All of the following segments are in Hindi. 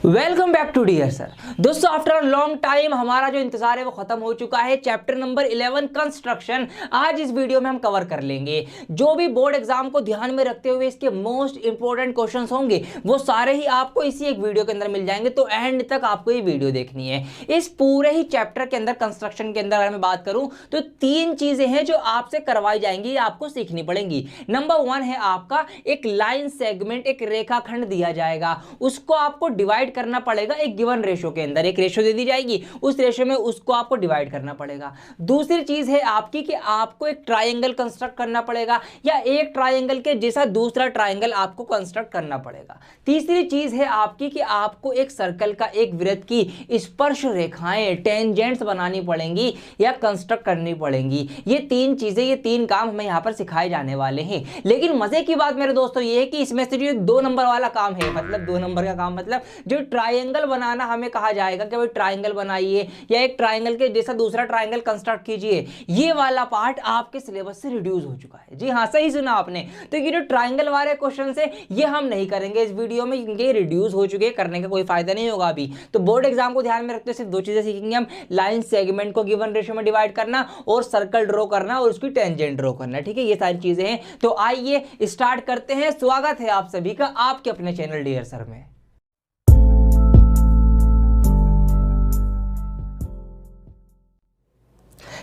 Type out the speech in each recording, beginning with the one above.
Welcome back to dear sir. दोस्तों आफ्टर अ लॉन्ग टाइम हमारा जो इंतजार है वो खत्म हो चुका है। चैप्टर नंबर 11 कंस्ट्रक्शन आज इस वीडियो में हम कवर कर लेंगे। जो भी बोर्ड एग्जाम को ध्यान में रखते हुए इसके मोस्ट इंपॉर्टेंट क्वेश्चंस होंगे वो सारे ही आपको इसी एक वीडियो के अंदर मिल जाएंगे, तो एंड तक आपको ये वीडियो देखनी है। इस पूरे ही चैप्टर के अंदर कंस्ट्रक्शन के अंदर अगर मैं बात करूं तो तीन चीजें हैं जो आपसे करवाई जाएंगी, आपको सीखनी पड़ेंगी। नंबर 1 है आपका एक लाइन सेगमेंट, एक रेखाखंड दिया जाएगा, उसको आपको डिवाइड करना पड़ेगा एक गिवन रेशो के अंदर। एक रेशो दे दी जाएगी, उस रेशो में उसको आपको डिवाइड करना पड़ेगा। दूसरी चीज है आपकी कि आपको एक ट्रायंगल कंस्ट्रक्ट करना पड़ेगा या एक ट्रायंगल के जैसा दूसरा ट्रायंगल आपको कंस्ट्रक्ट करना पड़ेगा। तीसरी चीज है आपकी कि आपको एक सर्कल का, एक वृत्त की स्पर्श रेखाएं, टेंजेंट्स बनानी पड़ेंगी या कंस्ट्रक्ट करनी पड़ेंगी। ये तीन चीजें, ये तीन काम हमें यहां पर सिखाए जाने वाले हैं। लेकिन मजे की बात मेरे दोस्तों ये है कि इसमें से जो 2 नंबर वाला काम है, मतलब 2 नंबर का काम, मतलब जो ट्रायंगल बनाना हमें कहा जाएगा कि भाई ट्रायंगल बनाइए या एक ट्रायंगल के जैसा दूसरा ट्रायंगल कंस्ट्रक्ट कीजिए, ये वाला पार्ट आपके सिलेबस से रिड्यूस हो चुका है। जी हाँ, सही सुना आपने। तो ये जो ट्रायंगल वाले क्वेश्चन है ये हम नहीं करेंगे इस वीडियो में, ये रिड्यूस हो चुके हैं, करने का कोई फायदा नहीं होगा अभी। तो बोर्ड एग्जाम को ध्यान में रखते हुए सिर्फ 2 चीजें सीखेंगे हम, लाइन सेगमेंट को गिवन रेशो में डिवाइड करना और सर्कल ड्रॉ करना और उसकी टेंजेंट ड्रॉ करना। ठीक है, ये सारी चीजें हैं। तो आइए स्टार्ट करते हैं। स्वागत है आप सभी का आपके अपने चैनल डियर सर में।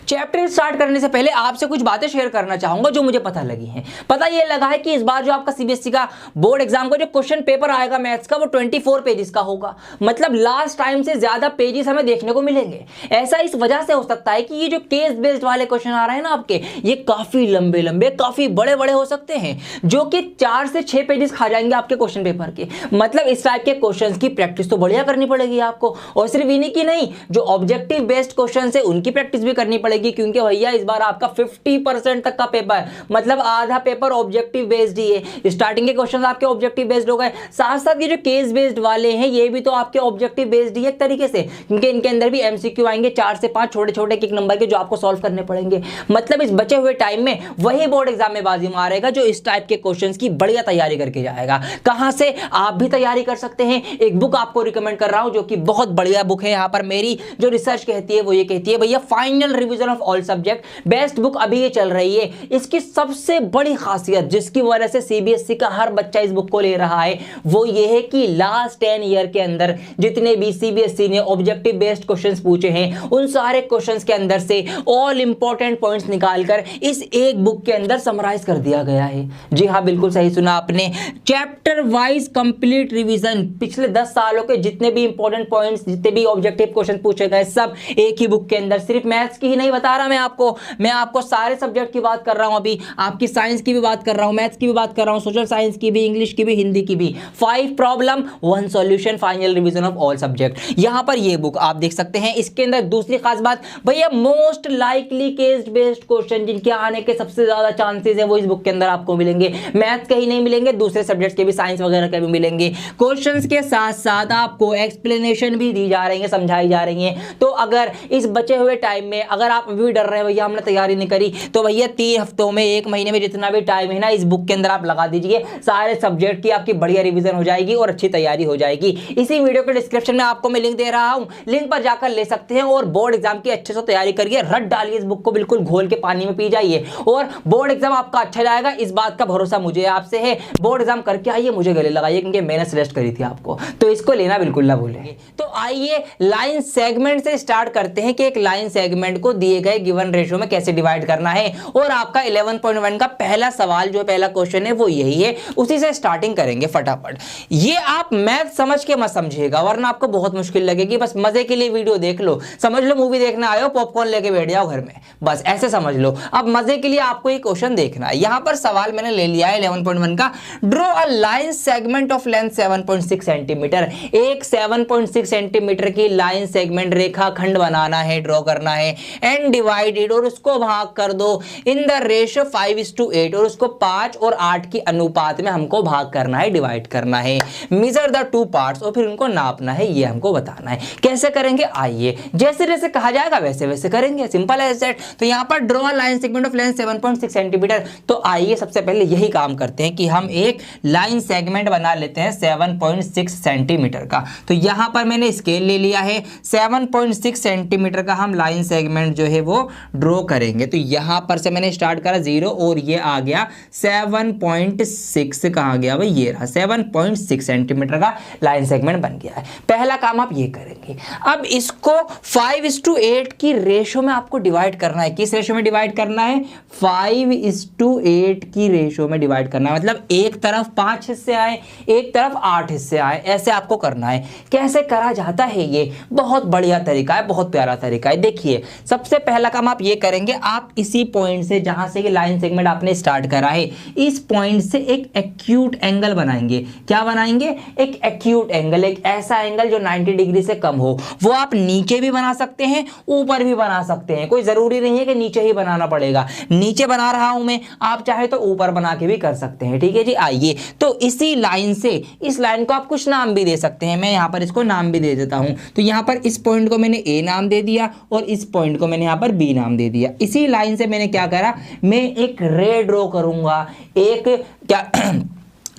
चैप्टर स्टार्ट करने से पहले आपसे कुछ बातें शेयर करना चाहूंगा जो मुझे पता लगी हैं। पता ये लगा है कि इस बार जो आपका सीबीएसई का बोर्ड एग्जाम का जो क्वेश्चन पेपर आएगा मैथ्स का वो 24 पेजेस का होगा। मतलब लास्ट टाइम से ज्यादा पेजेस हमें देखने को मिलेंगे। ऐसा इस वजह से हो सकता है कि ये जो केस बेस्ड वाले क्वेश्चन आ रहे हैं ना आपके, ये काफी लंबे लंबे, काफी बड़े बड़े हो सकते हैं, जो कि 4 से 6 पेजेस खा जाएंगे आपके क्वेश्चन पेपर के। मतलब इस टाइप के क्वेश्चन की प्रैक्टिस तो बढ़िया करनी पड़ेगी आपको, और सिर्फ इन्हीं की नहीं, जो ऑब्जेक्टिव बेस्ड क्वेश्चन है उनकी प्रैक्टिस भी करनी पड़ेगी, क्योंकि भैया इस बार आपका 50% तक का पेपर, मतलब आधा पेपर ऑब्जेक्टिव बेस्ड ही है। स्टार्टिंग के क्वेश्चंस आपके ऑब्जेक्टिव बेस्ड हो गए, साथ साथ ये जो केस बेस्ड वाले हैं ये भी तो आपके ऑब्जेक्टिव बेस्ड ही एक तरीके से, क्योंकि इनके अंदर भी एमसीक्यू आएंगे 4 से 5 छोटे छोटे एक नंबर के, जो आपको सॉल्व करने पड़ेंगे। मतलब इस बचे हुए टाइम में वही बोर्ड एग्जाम में बाजी मारेगा जो इस टाइप के क्वेश्चंस की बढ़िया तैयारी करके जाएगा। कहां से आप भी तैयारी कर सकते हैं, एक बुक आपको रिकमेंड कर रहा हूं जो कि बहुत बढ़िया बुक है। यहां पर मेरी जो रिसर्च कहती है वो ये कहती है भैया, final revision of all subject, best book अभी ये चल रही है। इसकी सबसे बड़ी खासियत जिसकी वजह से सीबीएसई का हर बच्चा इस बुक को ले रहा है वो ये है कि लास्ट 10 ईयर के अंदर जितने भी सीबीएसई ने ऑब्जेक्टिव बेस्ड क्वेश्चंस पूछे हैं उन सारे क्वेश्चंस के अंदर से ऑल इंपॉर्टेंट पॉइंट्स निकालकर इस एक बुक के अंदर समराइज कर दिया गया है। जी हाँ, बिल्कुल सही सुना आपने। चैप्टर वाइज कंप्लीट रिवीजन, पिछले 10 सालों के जितने भी इंपॉर्टेंट पॉइंट्स, जितने भी ऑब्जेक्टिव क्वेश्चन पूछे गए सब एक ही बुक के अंदर। सिर्फ मैथ्स की ही नहीं बता रहा मैं आपको सारे सब्जेक्ट की बात कर रहा हूं, अभी आपकी साइंस की भी बात कर रहा हूं, मैथ्स की भी बात कर रहा हूं, सोशल साइंस की भी, इंग्लिश की भी, हिंदी की भी। 5 problem 1 solution, final revision of all subject. यहां पर ये बुक आप देख सकते हैं। इसके अंदर दूसरी खास बात भैया, most likely case based question जिनके आने के सबसे ज्यादा चांसेस है वो इस बुक के अंदर आपको मिलेंगे। मैथ्स के ही नहीं मिलेंगे, दूसरे सब्जेक्ट के भी, साइंस वगैरह के भी मिलेंगे। क्वेश्चंस के साथ साथ आपको एक्सप्लेनेशन भी दी जा रही है, समझाई जा रही है। तो अगर इस बचे हुए टाइम में अगर आप अभी डर रहे हैं भैया हमने तैयारी नहीं करी, तो भैया 3 हफ्तों में, 1 महीने में जितना भी टाइम है ना, इस बुक के अंदर आप लगा दीजिए। सारे सब्जेक्ट की आपकी बढ़िया रिवीजन हो जाएगी और अच्छी तैयारी हो जाएगी। इसी वीडियो के डिस्क्रिप्शन में आपको मैं लिंक दे रहा हूं, लिंक पर जाकर ले सकते हैं और बोर्ड एग्जाम की अच्छे से तैयारी करिए। रट डालिए इस बुक को, बिल्कुल घोल के पानी में पी जाइए और बोर्ड एग्जाम आपका अच्छा जाएगा। इस बात का भरोसा मुझे आपसे है। बोर्ड एग्जाम करके आइए, मुझे गले लगाइए, क्योंकि मैंने सजेस्ट करी थी आपको, तो इसको लेना बिल्कुल ना भूलें। तो आइए लाइन सेगमेंट से स्टार्ट करते हैं कि एक लाइन सेगमेंट को दिए गए गिवन रेशो में कैसे डिवाइड करना है। और आपका 11.1 का पहला सवाल, जो पहला क्वेश्चन है वो यही है, उसी से स्टार्टिंग करेंगे फटाफट। ये आप मैथ समझ के मत समझिएगा, वरना आपको बहुत मुश्किल लगेगी। बस मजे के लिए वीडियो देख लो, समझ लो मूवी देखने आए हो, पॉपकॉर्न लेके बैठ जाओ घर में, बस ऐसे समझ लो। अब मजे के लिए आपको ये क्वेश्चन देखना है। यहां पर सवाल मैंने ले लिया है 11.1 का, draw a line segment of length 7.6 centimetre. एक 7.6 सेंटीमीटर की लाइन सेगमेंट रेखाखंड बनाना है, ड्रॉ करना है। एंड एंड डिवाइडेड, और उसको भाग कर दो इन द रेशियो 5:8, और उसको 5 और 8 की अनुपात में हमको भाग करना है, डिवाइड करना है। मेजर द टू पार्ट्स, और फिर उनको नापना है, ये हमको बताना है। कैसे करेंगे, आइए जैसे जैसे कहा जाएगा वैसे वैसे करेंगे, सिंपल एज दैट। तो यहाँ पर draw line segment of length 7.6 centimetre. तो आइए सबसे पहले यही काम करते हैं कि हम एक लाइन सेगमेंट बना लेते हैं 7.6 सेंटीमीटर का। तो यहाँ पर मैंने स्केल ले लिया है, 7.6 सेंटीमीटर का हम लाइन सेगमेंट जो है वो ड्रॉ करेंगे। तो यहाँ पर से मैंने स्टार्ट करा 0 और ये आ गया 7.6, कहाँ गया भाई, ये रहा 7.6 सेंटीमीटर का लाइन सेगमेंट बन गया है। पहला काम आप ये करेंगे, अब इसको 5:8 की रेशो में आपको डिवाइड करना है। किस रेशो में डिवाइड करना है, 5:8 की रेशो में डिवाइड करना है। मतलब एक तरफ 5 हिस्से आए, एक तरफ 8 हिस्से आए, ऐसे आपको करना है। कैसे करा जाता है, ये बहुत बढ़िया तरीका है, बहुत प्यारा तरीका है। देखिए सबसे पहला काम आप ये करेंगे, आप इसी पॉइंट से जहां से ये लाइन सेगमेंट आपने स्टार्ट करा है, इस पॉइंट से एक एक्यूट एंगल बनाएंगे। क्या बनाएंगे, एक एक्यूट एंगल, एक ऐसा एंगल जो 90 डिग्री से कम हो। वो आप नीचे भी बना सकते हैं, ऊपर भी बना सकते हैं, कोई जरूरी नहीं है कि नीचे ही बनाना पड़ेगा। नीचे बना रहा हूं मैं, आप चाहे तो ऊपर बना के भी कर सकते हैं। ठीक है जी, आइए तो इसी लाइन से, इस लाइन को आप कुछ नाम भी दे सकते हैं, मैं यहां पर इसको नाम भी दे देता हूं। तो यहां पर इस पॉइंट को मैंने ए नाम दे दिया और इस पॉइंट को मैंने यहां पर बी नाम दे दिया। इसी लाइन से मैंने क्या करा, मैं एक रे ड्रॉ करूंगा, एक क्या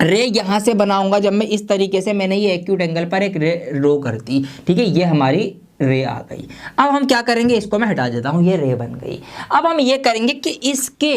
रे यहां से बनाऊंगा। जब मैं इस तरीके से मैंने ये एक्यूट एंगल पर एक रे ड्रॉ करती, ठीक है, ये हमारी रे आ गई। अब हम क्या करेंगे, इसको मैं हटा देता हूं, ये रे बन गई। अब हम ये करेंगे कि इसके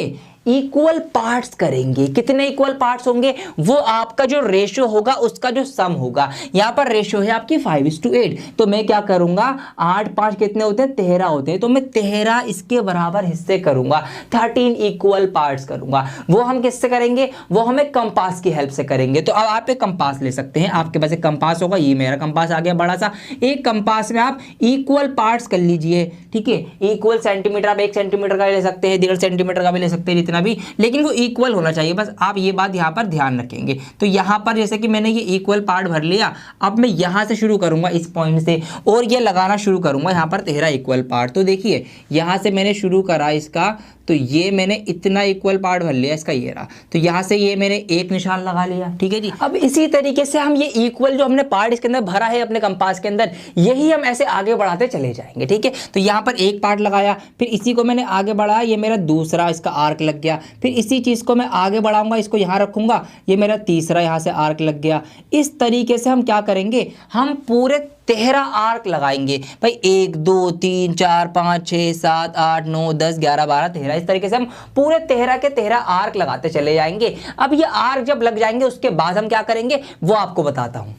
इक्वल पार्ट्स करेंगे। कितने इक्वल पार्ट्स होंगे, वो आपका जो रेशियो होगा उसका जो सम होगा। यहाँ पर रेशियो है आपकी 5:8, तो मैं क्या करूंगा, 8 5 कितने होते हैं, 13 होते हैं, तो मैं 13 इसके बराबर हिस्से करूंगा, 13 इक्वल पार्ट्स करूंगा। वो हम किससे करेंगे, वो हम एक कंपास की हेल्प से करेंगे। तो अब आप एक कंपास ले सकते हैं, आपके पास एक कंपास होगा, ये मेरा कंपास आ गया बड़ा सा। एक कंपास में आप इक्वल पार्ट्स कर लीजिए, ठीक है। इक्वल सेंटीमीटर आप 1 सेंटीमीटर का ले सकते हैं, 1.5 सेंटीमीटर का भी ले सकते हैं, जितना भी, लेकिन वो इक्वल होना चाहिए, बस आप ये बात यहां पर ध्यान रखेंगे। तो यहां पर जैसे कि मैंने ये इक्वल पार्ट भर लिया, अब मैं यहां से शुरू करूंगा इस पॉइंट से, और ये लगाना शुरू करूंगा यहां पर 13 इक्वल पार्ट। तो देखिए यहां से मैंने शुरू करा इसका, तो ये मैंने इतना इक्वल पार्ट भर लिया इसका, ये रहा। तो यहां से ये मैंने एक निशान लगा लिया, ठीक है जी। अब इसी तरीके से हम ये इक्वल जो हमने पार्ट इसके अंदर भरा है अपने कंपास के अंदर, यही हम ऐसे आगे बढ़ाते चले जाएंगे, ठीक है। तो यहां पर एक पार्ट लगाया, फिर इसी को मैंने आगे बढ़ाया, ये मेरा दूसरा इसका आर्क लग गया। फिर इसी चीज को मैं आगे बढ़ाऊंगा, इसको यहां रखूंगा, ये मेरा तीसरा यहां से आर्क लग गया। इस तरीके से हम क्या करेंगे, हम पूरे 13 आर्क लगाएंगे भाई, 1 2 3 4 5 6 7 8 9 10 11 12 13, इस तरीके से हम पूरे 13 के 13 आर्क लगाते चले जाएंगे। अब ये आर्क जब लग जाएंगे उसके बाद हम क्या करेंगे वो आपको बताता हूं।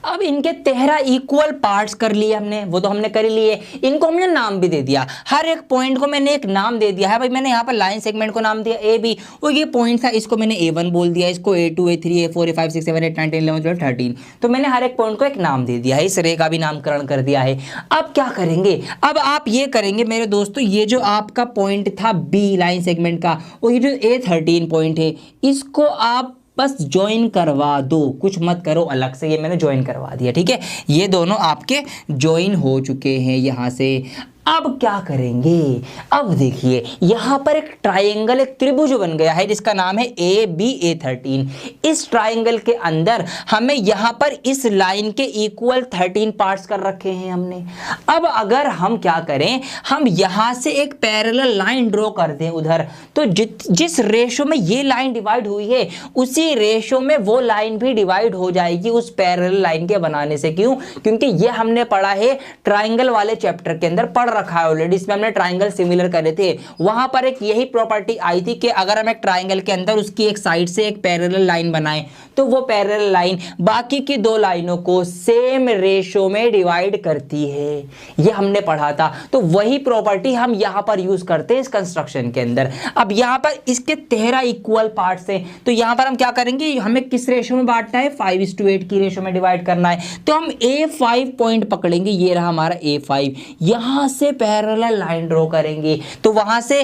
अब इनके 13 इक्वल पार्ट्स कर लिए हमने, वो तो हमने कर ही लिए। इनको हमने नाम भी दे दिया, हर एक पॉइंट को मैंने एक नाम दे दिया है भाई। मैंने यहाँ पर लाइन सेगमेंट को नाम दिया ए बी, और ये पॉइंट था इसको मैंने A1 बोल दिया, इसको A2 A3 A4 A5 6 7 8 9 10 11 12 13। तो मैंने हर एक पॉइंट को एक नाम दे दिया है, इस रे का भी नामकरण कर दिया है। अब क्या करेंगे, अब आप ये करेंगे मेरे दोस्तों, ये जो आपका पॉइंट था बी लाइन सेगमेंट का, और ये जो A13 पॉइंट है, इसको आप बस ज्वाइन करवा दो, कुछ मत करो अलग से। ये मैंने ज्वाइन करवा दिया, ठीक है। ये दोनों आपके ज्वाइन हो चुके हैं यहां से। अब क्या करेंगे, अब देखिए यहां पर एक ट्राइंगल, एक त्रिभुज बन गया है जिसका नाम है ABA13। इस ट्राइंगल के अंदर हमें यहां पर इस लाइन के इक्वल 13 पार्ट्स कर रखे हैं हमने। अब अगर हम क्या करें, हम यहां से एक पैरेलल लाइन ड्रॉ कर दें उधर, तो जिस रेशो में ये लाइन डिवाइड हुई है उसी रेशो में वो लाइन भी डिवाइड हो जाएगी उस पैरेलल लाइन के बनाने से। क्यों, क्योंकि ये हमने पढ़ा है ट्राइंगल वाले चैप्टर के अंदर, पढ़ रखा है ऑलरेडी, इसमें हमने ट्राइंगल सिमिलर करे थे। वहां पर एक यही प्रॉपर्टी आई थी कि अगर हम एक ट्राइंगल के अंदर उसकी एक साइड से एक पैरेलल लाइन बनाएं, तो वो पैरेलल लाइन बाकी की दो लाइनों को सेम रेशो में डिवाइड करती है। ये हमने पढ़ा था, तो वही प्रॉपर्टी हम यहां पर यूज करते हैं इस कंस्ट्रक्शन के अंदर। अब यहां पर इसके 13 इक्वल पार्ट्स हैं, तो यहां पर हम क्या करेंगे, हमें किस रेशो में बांटना है, 5:8 की रेशो में डिवाइड करना है। तो हम A5 पॉइंट पकड़ेंगे, ये रहा हमारा A5। यहां से से पैरेलल लाइन ड्रॉ करेंगे तो वहां से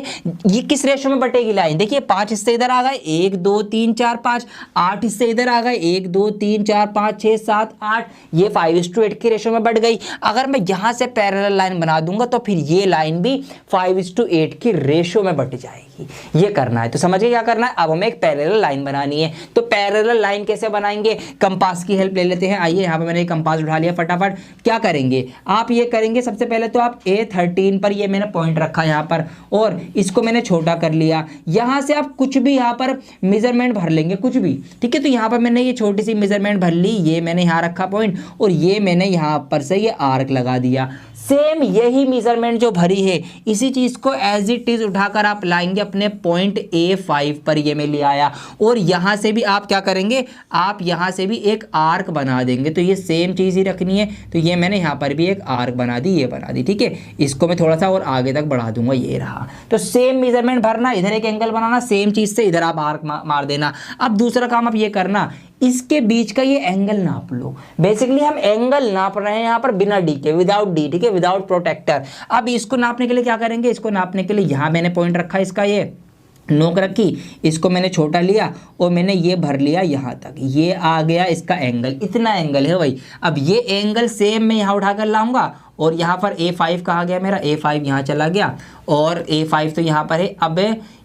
ये किस रेशो में बटेगी लाइन, देखिए 5 हिस्से इधर आ गए, 1 2 3 4 5, 8 हिस्से इधर आ गए, 1 2 3 4 5 6 7 8, ये 5:8 की रेशो में बढ़ गई। अगर मैं यहां से पैरेलल लाइन बना दूंगा तो फिर ये लाइन भी 5:8 की रेशो में बट जाएगी। ये करना है, तो समझिए क्या करना है। अब हमें एक पैरेलल लाइन बनानी है, तो पैरेलल लाइन कैसे बनाएंगे, कंपास की हेल्प ले लेते हैं। आइए यहाँ पे मैंने कंपास उठा लिया, फटाफट क्या करेंगे आप, ये करेंगे सबसे पहले तो आप A13 पर ये मैंने पॉइंट रखा यहाँ पर और इसको मैंने छोटा कर लिया। यहाँ से आप कुछ भी यहाँ पर मेजरमेंट भर लेंगे, कुछ भी, ठीक है। तो यहाँ पर मैंने ये छोटी सी मेजरमेंट भर ली, ये मैंने यहाँ रखा पॉइंट और ये मैंने यहाँ पर से ये आर्क लगा दिया। सेम यही मेजरमेंट जो भरी है इसी चीज को एज इट इज उठाकर आप लाएंगे अपने पॉइंट A5 पर, ये मैं ले आया और यहां से भी आप क्या करेंगे, आप यहां से भी एक आर्क बना देंगे। तो ये सेम चीज ही रखनी है, तो ये मैंने यहां पर भी एक आर्क बना दी, ये बना दी, ठीक है। इसको मैं थोड़ा सा और आगे तक बढ़ा दूंगा, ये रहा। तो सेम मेजरमेंट भरना, इधर एक एंगल बनाना, सेम चीज से इधर आप आर्क मार देना। अब दूसरा काम आप ये करना, इसके बीच का ये एंगल नाप लो। बेसिकली हम एंगल नाप रहे हैं यहाँ पर बिना डी के, विदाउट डी, ठीक है, विदाउट प्रोटेक्टर। अब इसको नापने के लिए क्या करेंगे, इसको नापने के लिए यहाँ मैंने पॉइंट रखा इसका, ये नोक रखी, इसको मैंने छोटा लिया और मैंने ये भर लिया यहाँ तक, ये आ गया इसका एंगल, इतना एंगल है भाई। अब ये एंगल सेम मैं यहाँ उठाकर लाऊंगा और यहाँ पर A5 कहाँ गया मेरा, A5 यहाँ चला गया और A5 तो यहाँ पर है। अब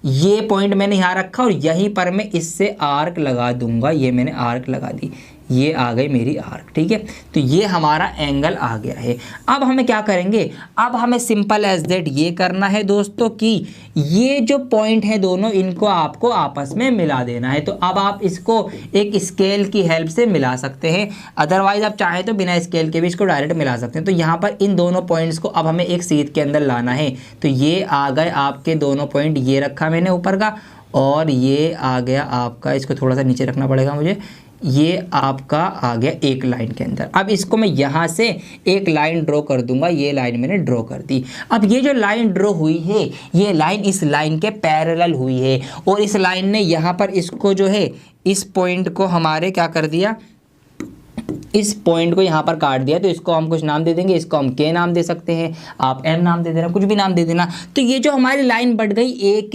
ये पॉइंट मैंने यहाँ रखा और यहीं पर मैं इससे आर्क लगा दूंगा, ये मैंने आर्क लगा दी, ये आ गई मेरी आर्क, ठीक है। तो ये हमारा एंगल आ गया है। अब हमें क्या करेंगे, अब हमें सिंपल एज दैट ये करना है दोस्तों कि ये जो पॉइंट है दोनों, इनको आपको आपस में मिला देना है। तो अब आप इसको एक स्केल की हेल्प से मिला सकते हैं, अदरवाइज आप चाहे तो बिना स्केल के भी इसको डायरेक्ट मिला सकते हैं। तो यहाँ पर इन दोनों पॉइंट्स को अब हमें एक सीध के अंदर लाना है। तो ये आ गए आपके दोनों पॉइंट, ये रखा मैंने ऊपर का और ये आ गया आपका, इसको थोड़ा सा नीचे रखना पड़ेगा मुझे, ये आपका आ गया एक लाइन के अंदर। अब इसको मैं यहाँ से एक लाइन ड्रॉ कर दूंगा, ये लाइन मैंने ड्रॉ कर दी। अब ये जो लाइन ड्रॉ हुई है, ये लाइन इस लाइन के पैरेलल हुई है और इस लाइन ने यहाँ पर इसको जो है, इस पॉइंट को हमारे क्या कर दिया, इस पॉइंट को यहाँ पर काट दिया। तो इसको हम कुछ नाम दे देंगे, इसको हम K नाम दे सकते हैं, आप M नाम दे देना, कुछ भी नाम दे देना। तो ये जो हमारी लाइन बढ़ गई AK:,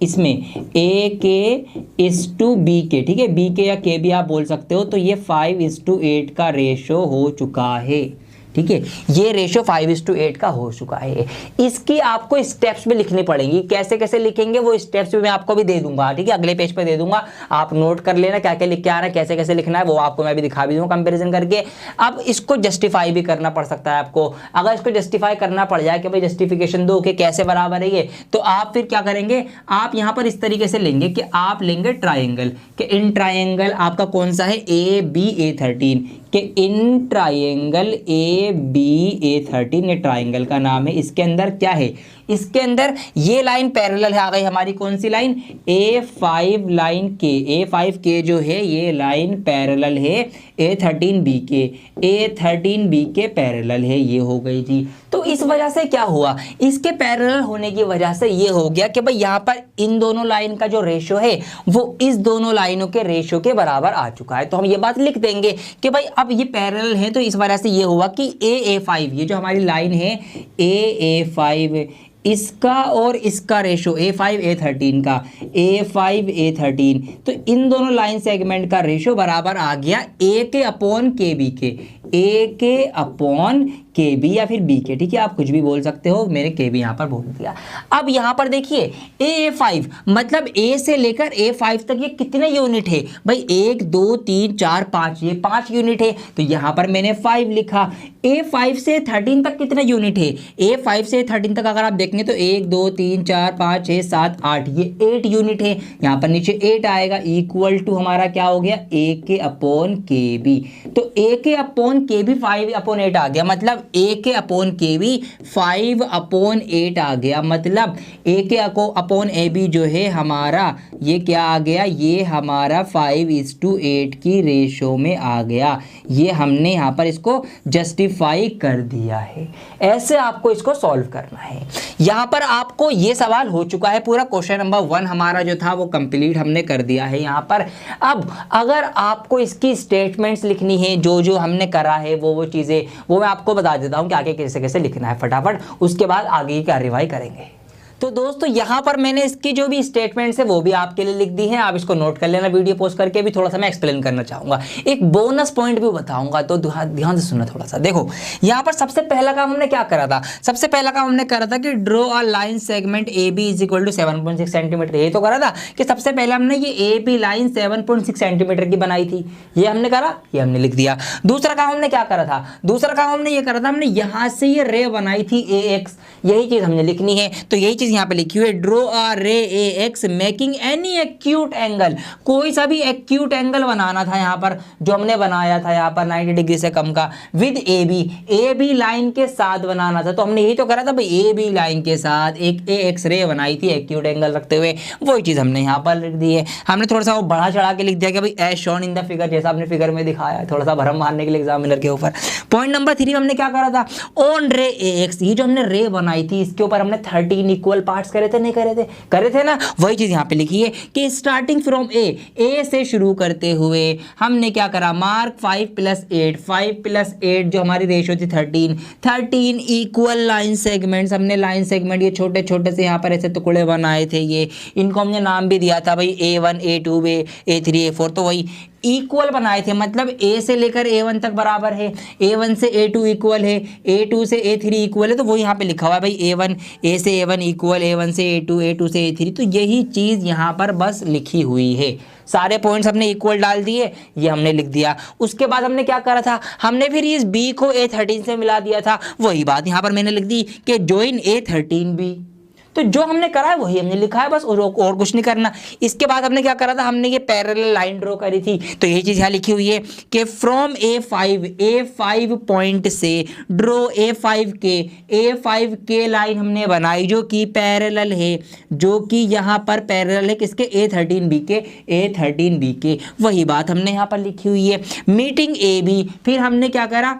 इसमें AK:B के, ठीक है, B के या K भी आप बोल सकते हो। तो ये 5:8 का रेशो हो चुका है, ठीक है, ये रेशो 5:8 का हो चुका है। इसकी आपको स्टेप्स भी लिखनी पड़ेंगी, कैसे कैसे लिखेंगे वो स्टेप्स भी मैं आपको भी दे दूंगा, ठीक है, अगले पेज पे दे दूंगा, आप नोट कर लेना क्या क्या लिख के आ रहा है, कैसे कैसे लिखना है, वो आपको मैं भी दिखा भी दूंगा कंपैरिजन करके। अब इसको जस्टिफाई भी करना पड़ सकता है आपको। अगर इसको जस्टिफाई करना पड़ जाए कि भाई जस्टिफिकेशन दो कि कैसे बराबर है ये, तो आप फिर क्या करेंगे, आप यहाँ पर इस तरीके से लेंगे कि आप लेंगे ट्राइंगल, कि इन ट्राइंगल आपका कौन सा है, ABA13, कि इन ट्राइंगल ABA13, ये ट्राइंगल का नाम है। इसके अंदर क्या है, इसके अंदर ये लाइन पैरेलल है, आ गई हमारी कौन सी लाइन, A5 लाइन के, A5K जो है ये लाइन पैरेलल है A13B के, A13B के पैरेलल है, ये हो गई जी। तो इस वजह से क्या हुआ, इसके पैरेलल होने की वजह से ये हो गया कि भाई यहाँ पर इन दोनों लाइन का जो रेशो है वो इस दोनों लाइनों के रेशो के बराबर आ चुका है। तो हम ये बात लिख देंगे कि भाई अब ये पैरेलल है, तो इस वजह से ये हुआ कि AA5, ये जो हमारी लाइन है AA5, इसका और इसका रेशो A5A13 का, A5A13, तो इन दोनों लाइन सेगमेंट का रेशो बराबर आ गया AK/KB के, AK/KB या फिर B के, ठीक है, आप कुछ भी बोल सकते हो, मैंने KB यहाँ पर बोल दिया। अब यहाँ पर देखिए A5 मतलब A से लेकर A5 तक ये कितने यूनिट है भाई, 1 2 3 4 5, ये 5 यूनिट है। तो यहाँ पर मैंने 5 लिखा। A5 से 13 तक कितने यूनिट है, A5 से 13 तक अगर आप देखेंगे तो 1 2 3 4 5 6 7 8, ये 8 यूनिट है। यहाँ पर नीचे 8 आएगा, इक्वल टू हमारा क्या हो गया, AK/KB। तो AK/KB 5/8 आ गया, मतलब AK/KB 5/8 आ गया, मतलब AK/AB जो है हमारा ये क्या आ गया, ये हमारा 5:8 की रेशो में आ गया। ये हमने यहाँ पर इसको जस्टिफाई कर दिया है। ऐसे आपको इसको सॉल्व करना है। यहाँ पर आपको ये सवाल हो चुका है, पूरा क्वेश्चन नंबर 1 हमारा जो था वो कंप्लीट हमने कर दिया है यहाँ पर। अब अगर आपको इसकी स्टेटमेंट्स लिखनी है, जो जो हमने करा है वो चीज़ें वो मैं आपको बता बता देता हूँ कि आगे कैसे कैसे लिखना है फटाफट, उसके बाद आगे की कार्यवाही करेंगे। तो दोस्तों यहाँ पर मैंने इसकी जो भी स्टेटमेंट्स है वो भी आपके लिए लिख दी हैं, आप इसको नोट कर लेना। वीडियो पोस्ट करके भी थोड़ा सा मैं एक्सप्लेन करना चाहूँगा, एक बोनस पॉइंट भी बताऊँगा, तो ध्यान से सुनना थोड़ा सा। देखो यहाँ पर सबसे पहला काम हमने क्या करा था, सबसे पहला काम हमने करा था कि draw a line segment A B is equal to 7.6 centimetre. ये तो करा था कि सबसे पहले हमने ये ए बी लाइन 7.6 सेंटीमीटर की बनाई थी, ये हमने करा, ये हमने लिख दिया। दूसरा काम हमने क्या करा था, दूसरा काम हमने ये करा था, हमने यहाँ से ये रे बनाई थी ए एक्स, यही चीज़ हमने लिखनी है। तो यही चीज़ यहाँ पे लिखी हुई है, draw a ray A X making any acute angle, कोई सा भी एक्यूट एंगल बनाना था यहाँ पर, जो हमने बनाया था यहाँ पर 90 डिग्री से कम का, विद ए बी लाइन के साथ बनाना था। तो हमने यही तो करा था भाई, ए बी लाइन के साथ एक ए एक्स रे बनाई थी एक्यूट एंगल रखते हुए, वही चीज़ हमने यहाँ पर लिख दी है। हमने थोड़ा सा वो बढ़ा चढ़ा के लिख दिया कि भाई as shown in the figure, जैसा आपने फिगर में दिखाया है, थोड़ा सा भरम मारने के लिए एग्जामिनर के ऊपर। पॉइंट नंबर 3 में हमने क्या करा था, ऑन रे ए एक्स, ये जो हमने रे बनाई थी इसके ऊपर हमने 13 इक्वल पार्ट्स करे थे, नहीं करे थे ना, वही चीज यहाँ पे लिखी है कि स्टार्टिंग फ्रॉम ए से शुरू करते हुए हमने क्या करा, मार्क 5 + 8 जो हमारी रेशियो थी 13 इक्वल लाइन सेगमेंट्स, हमने लाइन सेगमेंट ये छोटे छोटे से यहाँ पर ऐसे टुकड़े बनाए थे, ये इनको हमने नाम भी दिया था भाई A1 A2 A3 A4, तो वही इक्वल बनाए थे, मतलब ए से लेकर A1 तक बराबर है, A1 से A2 इक्वल है, A2 से A3 इक्वल है, तो वो यहाँ पे लिखा हुआ है भाई A से A1 इक्वल, A1 से A2 A2 से A3, तो यही चीज़ यहाँ पर बस लिखी हुई है। सारे पॉइंट्स हमने इक्वल डाल दिए, ये हमने लिख दिया। उसके बाद हमने क्या करा था, हमने फिर इस B को A13 से मिला दिया था, वही बात यहाँ पर मैंने लिख दी कि ज्वाइन A13B। तो जो हमने करा है वही हमने लिखा है बस, और कुछ नहीं करना। इसके बाद हमने क्या करा था, हमने ये पैरेलल लाइन ड्रॉ करी थी, तो यही चीज़ यहाँ लिखी हुई है कि फ्रॉम A5 पॉइंट से ड्रॉ A5 के लाइन हमने बनाई जो कि पैरेलल है, जो कि यहाँ पर पैरेलल है किसके, A13B के, वही बात हमने यहाँ पर लिखी हुई है। मीटिंग AB, फिर हमने क्या करा,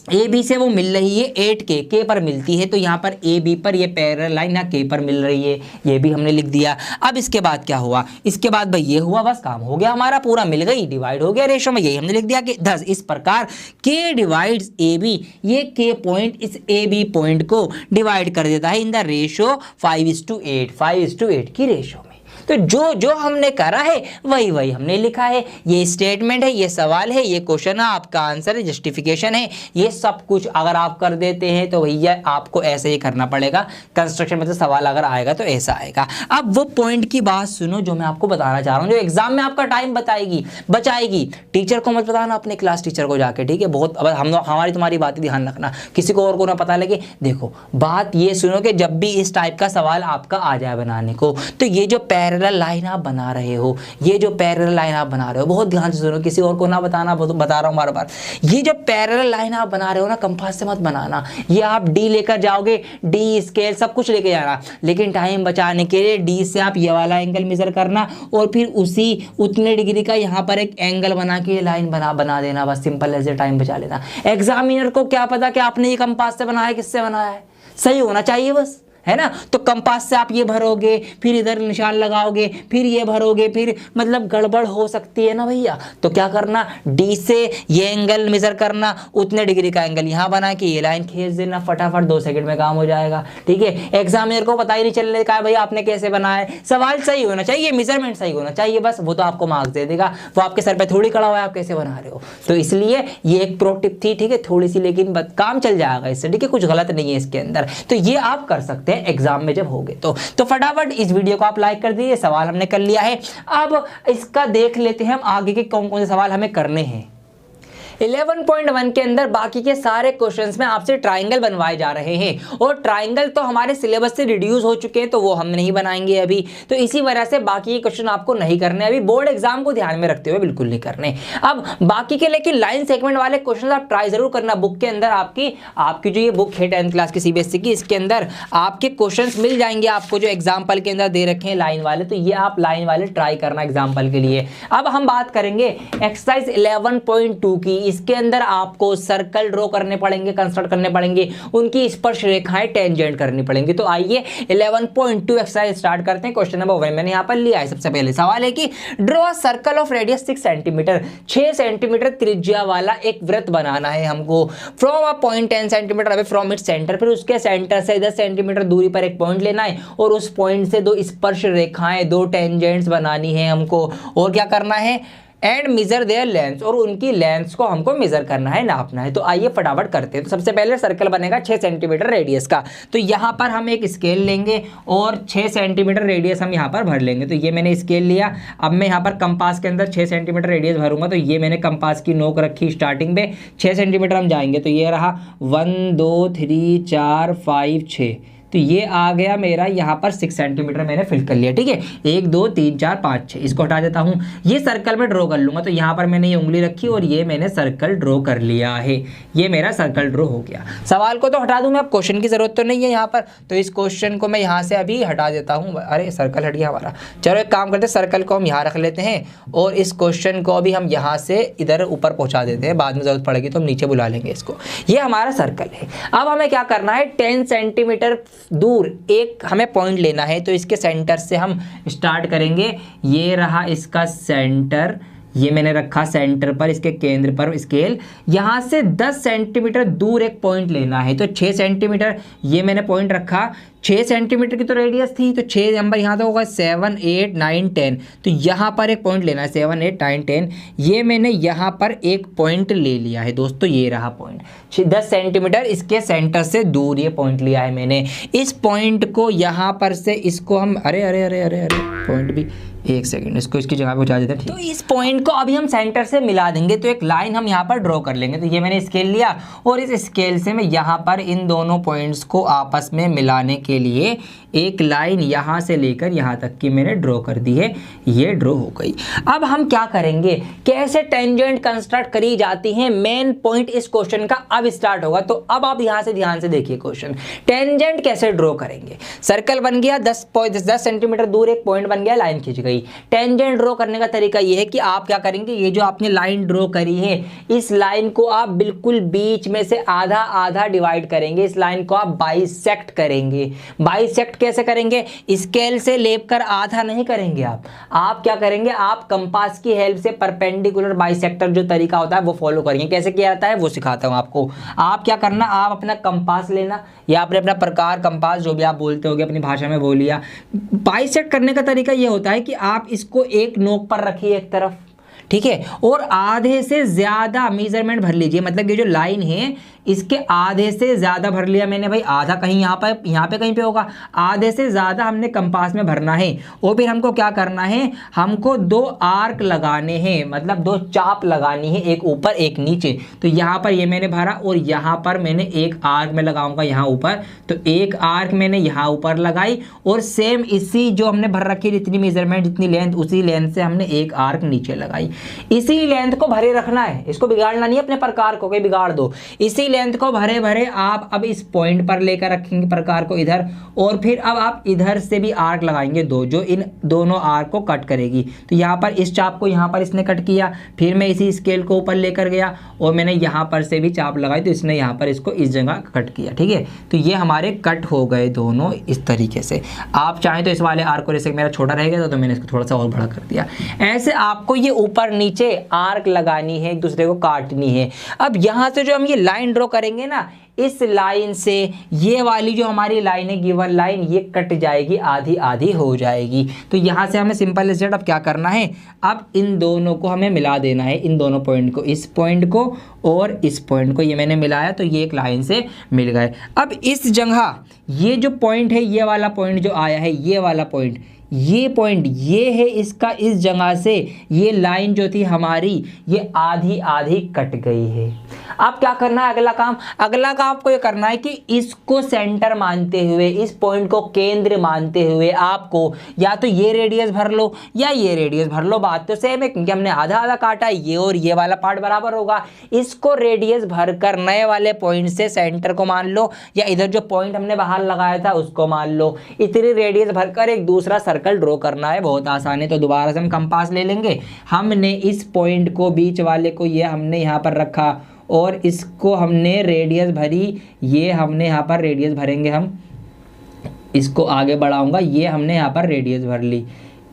ए बी से वो मिल रही है 8 के पर मिलती है, तो यहाँ पर ए बी पर ये पैरेलल लाइन यहाँ के पर मिल रही है, ये भी हमने लिख दिया। अब इसके बाद क्या हुआ, इसके बाद भाई ये हुआ, बस काम हो गया हमारा, पूरा मिल गई, डिवाइड हो गया रेशो में, यही हमने लिख दिया कि 10 इस प्रकार के डिवाइड्स ए बी, ये के पॉइंट इस ए बी पॉइंट को डिवाइड कर देता है इन द रेशो 5:8 की रेशो में। तो जो हमने करा है वही हमने लिखा है, ये स्टेटमेंट है, ये सवाल है, ये क्वेश्चन है, आपका आंसर है, जस्टिफिकेशन है, ये सब कुछ अगर आप कर देते हैं तो भैया आपको ऐसे ही करना पड़ेगा। कंस्ट्रक्शन में से सवाल अगर आएगा तो ऐसा आएगा। अब वो पॉइंट की बात सुनो जो मैं आपको बताना चाह रहा हूँ, जो एग्जाम में आपका टाइम बचाएगी। टीचर को मत बताना, अपने क्लास टीचर को जाके, ठीक है, बहुत अब हमारी तुम्हारी बातें ध्यान रखना, किसी को और को ना पता लगे। देखो बात ये सुनो कि जब भी इस टाइप का सवाल आपका आ जाए बनाने को, तो ये जो पैरेलल लाइन आप बना रहे हो, बहुत ध्यान से सुनो, किसी और को ना बताना, बता रहा हूं बार बार। ये जो पैरेलल लाइन आप बना रहे हो ना, कंपास से मत बनाना, ये आप डी लेकर जाओगे, डी स्केल सब कुछ लेके जाना, लेकिन टाइम बचाने के लिए डी से आप ये वाला एंगल मेजर करना और फिर उतने डिग्री का यहाँ पर एक एंगल बना के लाइन बना देना, बस सिंपल ऐसे टाइम बचा लेना। एग्जामिनर को क्या पता कि आपने ये कंपास से बनाया, किससे बनाया है, सही होना चाहिए बस, है ना। तो कंपास से आप ये भरोगे, फिर इधर निशान लगाओगे, फिर ये भरोगे, फिर मतलब गड़बड़ हो सकती है ना भैया। तो क्या करना, डी से ये एंगल मेजर करना, उतने डिग्री का एंगल यहाँ बना के ये लाइन खींच देना, फटाफट 2 सेकंड में काम हो जाएगा, ठीक है। एग्जामिनर को पता ही नहीं चलने का भैया आपने कैसे बनाया है, सवाल सही होना चाहिए, मेजरमेंट सही होना चाहिए, बस वो तो आपको मार्क्स दे देगा, वो आपके सर पे थोड़ी खड़ा हुआ है आप कैसे बना रहे हो। तो इसलिए ये एक प्रो टिप थी, ठीक है, थोड़ी सी, लेकिन काम चल जाएगा इससे, ठीक है, कुछ गलत नहीं है इसके अंदर। तो ये आप कर सकते हैं एग्जाम में जब होगे तो फटाफट इस वीडियो को आप लाइक कर दीजिए। सवाल हमने कर लिया है, अब इसका देख लेते हैं हम आगे के कौन कौन से सवाल हमें करने हैं। 11.1 के अंदर बाकी के सारे क्वेश्चंस में आपसे ट्राइंगल बनवाए जा रहे हैं, और ट्राइंगल तो हमारे सिलेबस से रिड्यूस हो चुके हैं, तो वो हम नहीं बनाएंगे अभी, तो इसी वजह से बाकी के क्वेश्चन आपको नहीं करने, अभी बोर्ड एग्जाम को ध्यान में रखते हुए बिल्कुल नहीं करने। अब बाकी के लेकिन लाइन सेगमेंट वाले क्वेश्चन आप ट्राई जरूर करना। बुक के अंदर आपकी जो ये बुक है 10th क्लास की CBSE की, इसके अंदर आपके क्वेश्चन मिल जाएंगे आपको जो एग्जाम्पल के अंदर दे रखे हैं लाइन वाले, तो ये आप लाइन वाले ट्राई करना एग्जाम्पल के लिए। अब हम बात करेंगे एक्सरसाइज 11.2 की। इसके अंदर आपको सर्कल ड्रॉ करने पड़ेंगे, कंस्ट्रक्ट करने पड़ेंगे, उनकी स्पर्श रेखाएं टेंजेंट करनी पड़ेंगी। तो आइए 11.2 एक्सरसाइज स्टार्ट करते हैं। क्वेश्चन नंबर 1 मैंने यहाँ पर लिया है। सबसे पहले सवाल है कि draw circle of radius 6 centimetre, 6 centimetre त्रिज्या वाला एक वृत्त बनाना है हमको from a point 10 centimetre away from its centre. फिर उसके सेंटर से 10 सेंटीमीटर दूरी पर एक पॉइंट लेना है और उस पॉइंट से दो स्पर्श रेखाएं, दो टेंजेंट्स बनानी है हमको। और क्या करना है, एंड मेजर देयर लेंथ, और उनकी लेंथ को हमको मेजर करना है, नापना है। तो आइए फटाफट करते हैं। तो सबसे पहले सर्कल बनेगा 6 सेंटीमीटर रेडियस का। तो यहाँ पर हम एक स्केल लेंगे और 6 सेंटीमीटर रेडियस हम यहाँ पर भर लेंगे। तो ये मैंने स्केल लिया। अब मैं यहाँ पर कंपास के अंदर 6 सेंटीमीटर रेडियस भरूंगा। तो ये मैंने कंपास की नोक रखी स्टार्टिंग में, 6 सेंटीमीटर हम जाएंगे। तो ये रहा 1 2 3 4 5 6। तो ये आ गया मेरा यहाँ पर 6 सेंटीमीटर मैंने फिल कर लिया। ठीक है, 1 2 3 4 5 6, इसको हटा देता हूँ। ये सर्कल में ड्रॉ कर लूंगा। तो यहाँ पर मैंने ये उंगली रखी और ये मैंने सर्कल ड्रॉ कर लिया है। ये मेरा सर्कल ड्रॉ हो गया। सवाल को तो हटा दूँ मैं, अब क्वेश्चन की जरूरत तो नहीं है यहाँ पर। तो इस क्वेश्चन को मैं यहाँ से अभी हटा देता हूँ। अरे सर्कल हट गया हमारा। चलो एक काम करते हैं, सर्कल को हम यहाँ रख लेते हैं और इस क्वेश्चन को अभी हम यहाँ से इधर ऊपर पहुँचा देते हैं। बाद में जरूरत पड़ेगी तो हम नीचे बुला लेंगे इसको। ये हमारा सर्कल है। अब हमें क्या करना है, 10 सेंटीमीटर दूर एक हमें पॉइंट लेना है। तो इसके सेंटर से हम स्टार्ट करेंगे। ये रहा इसका सेंटर, ये मैंने रखा सेंटर पर, इसके केंद्र पर स्केल। यहाँ से 10 सेंटीमीटर दूर एक पॉइंट लेना है। तो 6 सेंटीमीटर ये मैंने पॉइंट रखा। 6 सेंटीमीटर की तो रेडियस थी, तो 6 नंबर यहाँ तो होगा 7 8 9 10। तो यहाँ पर एक पॉइंट लेना है 7 8 9 10। ये मैंने यहाँ पर एक पॉइंट ले लिया है दोस्तों। ये रहा पॉइंट 10 सेंटीमीटर इसके सेंटर से दूर ये पॉइंट लिया है मैंने। इस पॉइंट को यहाँ पर से इसको हम अरे अरे अरे अरे अरे पॉइंट भी, एक सेकंड, इसको इसकी जगह पे पहुंचा देते हैं। तो इस पॉइंट को अभी हम सेंटर से मिला देंगे। तो एक लाइन हम यहाँ पर ड्रॉ कर लेंगे। तो ये मैंने स्केल लिया और इस स्केल से मैं यहाँ पर इन दोनों पॉइंट्स को आपस में मिलाने के लिए एक लाइन यहाँ से लेकर यहाँ तक की मैंने ड्रॉ कर दी है। ये ड्रॉ हो गई। अब हम क्या करेंगे, कैसे टेंजेंट कंस्ट्रक्ट करी जाती है, मेन पॉइंट इस क्वेश्चन का अब स्टार्ट होगा। तो अब आप यहाँ से ध्यान से देखिए क्वेश्चन, टेंजेंट कैसे ड्रॉ करेंगे। सर्कल बन गया, 10 सेंटीमीटर दूर एक पॉइंट बन गया, लाइन खींच गई। टेंजेंट ड्रॉ करने का तरीका यह है कि आप क्या करेंगे, ये जो आपने लाइन ड्रॉ करी है, इस लाइन को आप बिल्कुल बीच में से आधा आधा डिवाइड करेंगे। इस लाइन को आप बाइसेक्ट करेंगे। बाइसेक्ट कैसे करेंगे, स्केल से लेकर आधा नहीं करेंगे। आप क्या करेंगे, आप कंपास की हेल्प से परपेंडिकुलर बाइसेक्टर जो तरीका होता है वो फॉलो करेंगे। कैसे किया जाता है वो सिखाता हूं आपको। आप क्या करना, आप अपना कंपास लेना या अपना प्रकार कंपास जो भी आप बोलते होगे अपनी भाषा में वो लिया। बाइसेक्ट करने का तरीका ये होता है कि आप इसको एक नोक पर रखिए एक तरफ, ठीक है, और आधे से ज्यादा मेजरमेंट भर लीजिए। मतलब ये जो लाइन है इसके आधे से ज्यादा भर लिया मैंने भाई। आधा कहीं यहाँ पे कहीं पे होगा, आधे से ज्यादा हमने कंपास में भरना है। और फिर हमको क्या करना है, हमको 2 आर्क लगाने हैं, मतलब 2 चाप लगानी है, एक ऊपर एक नीचे। तो यहाँ पर ये मैंने भरा और यहाँ पर मैंने एक आर्क में लगाऊंगा यहाँ ऊपर। तो एक आर्क मैंने यहाँ ऊपर लगाई और सेम इसी जो हमने भर रखी जितनी मेजरमेंट जितनी लेंथ, उसी लेंथ से हमने एक आर्क नीचे लगाई। इसी लेंथ को भरे रखना है, इसको बिगाड़ना नहीं है अपने प्रकार को, कोई बिगाड़ दो। इसी लेंथ को भरे भरे आप अब इस पॉइंट पर लेकर रखेंगे प्रकार को इधर, और फिर अब आप इधर से भी आर्क लगाएंगे 2 जो इन दोनों आर्क को कट करेगी। तो यहाँ पर इस चाप को यहाँ पर इसने कट किया, फिर मैं इसी स्केल को ऊपर लेकर गया और मैंने यहाँ पर से भी चाप लगाई, तो इसने यहाँ पर इसको इस जगह कट किया। ठीक है, तो ये हमारे कट हो गए दोनों इस तरीके से। आप चाहें तो इस वाले आर्क को, जैसे मेरा छोटा रहेगा तो मैंने इसको थोड़ा सा और बड़ा कर दिया। ऐसे आपको ये ऊपर नीचे आर्क लगानी है, एक दूसरे को काटनी है। अब यहाँ से जो हम ये लाइन ड्रॉ करेंगे ना, इस लाइन से ये वाली जो हमारी लाइन है गिवन लाइन, ये कट जाएगी, आधी आधी हो जाएगी। तो यहाँ से हमें सिंपल स्टेट अब क्या करना है, अब इन दोनों को हमें मिला देना है, इन दोनों पॉइंट को, इस पॉइंट को और इस पॉइंट को। ये मैंने मिलाया तो ये एक लाइन से मिल गए। अब इस जगह ये जो पॉइंट है, ये वाला पॉइंट जो आया है, ये वाला पॉइंट, ये पॉइंट ये है इसका, इस जगह से ये लाइन जो थी हमारी ये आधी आधी कट गई है। अब क्या करना है, अगला काम आपको ये करना है कि इसको सेंटर मानते हुए, इस पॉइंट को केंद्र मानते हुए आपको या तो ये रेडियस भर लो या ये रेडियस भर लो। बात तो सेम है क्योंकि हमने आधा आधा काटा है, ये और ये वाला पार्ट बराबर होगा। इसको रेडियस भरकर नए वाले पॉइंट से सेंटर को मान लो, या इधर जो पॉइंट हमने बाहर लगाया था उसको मान लो। इतनी रेडियस भरकर एक दूसरा सर्कल सर्कल ड्रॉ करना है, बहुत आसान है। तो दोबारा से हम कंपास ले लेंगे, हमने इस पॉइंट को, बीच वाले को ये हमने यहाँ पर रखा और इसको हमने रेडियस भरी, ये हमने यहाँ पर रेडियस भरेंगे, हम इसको आगे बढ़ाऊंगा, ये हमने यहाँ पर रेडियस भर ली।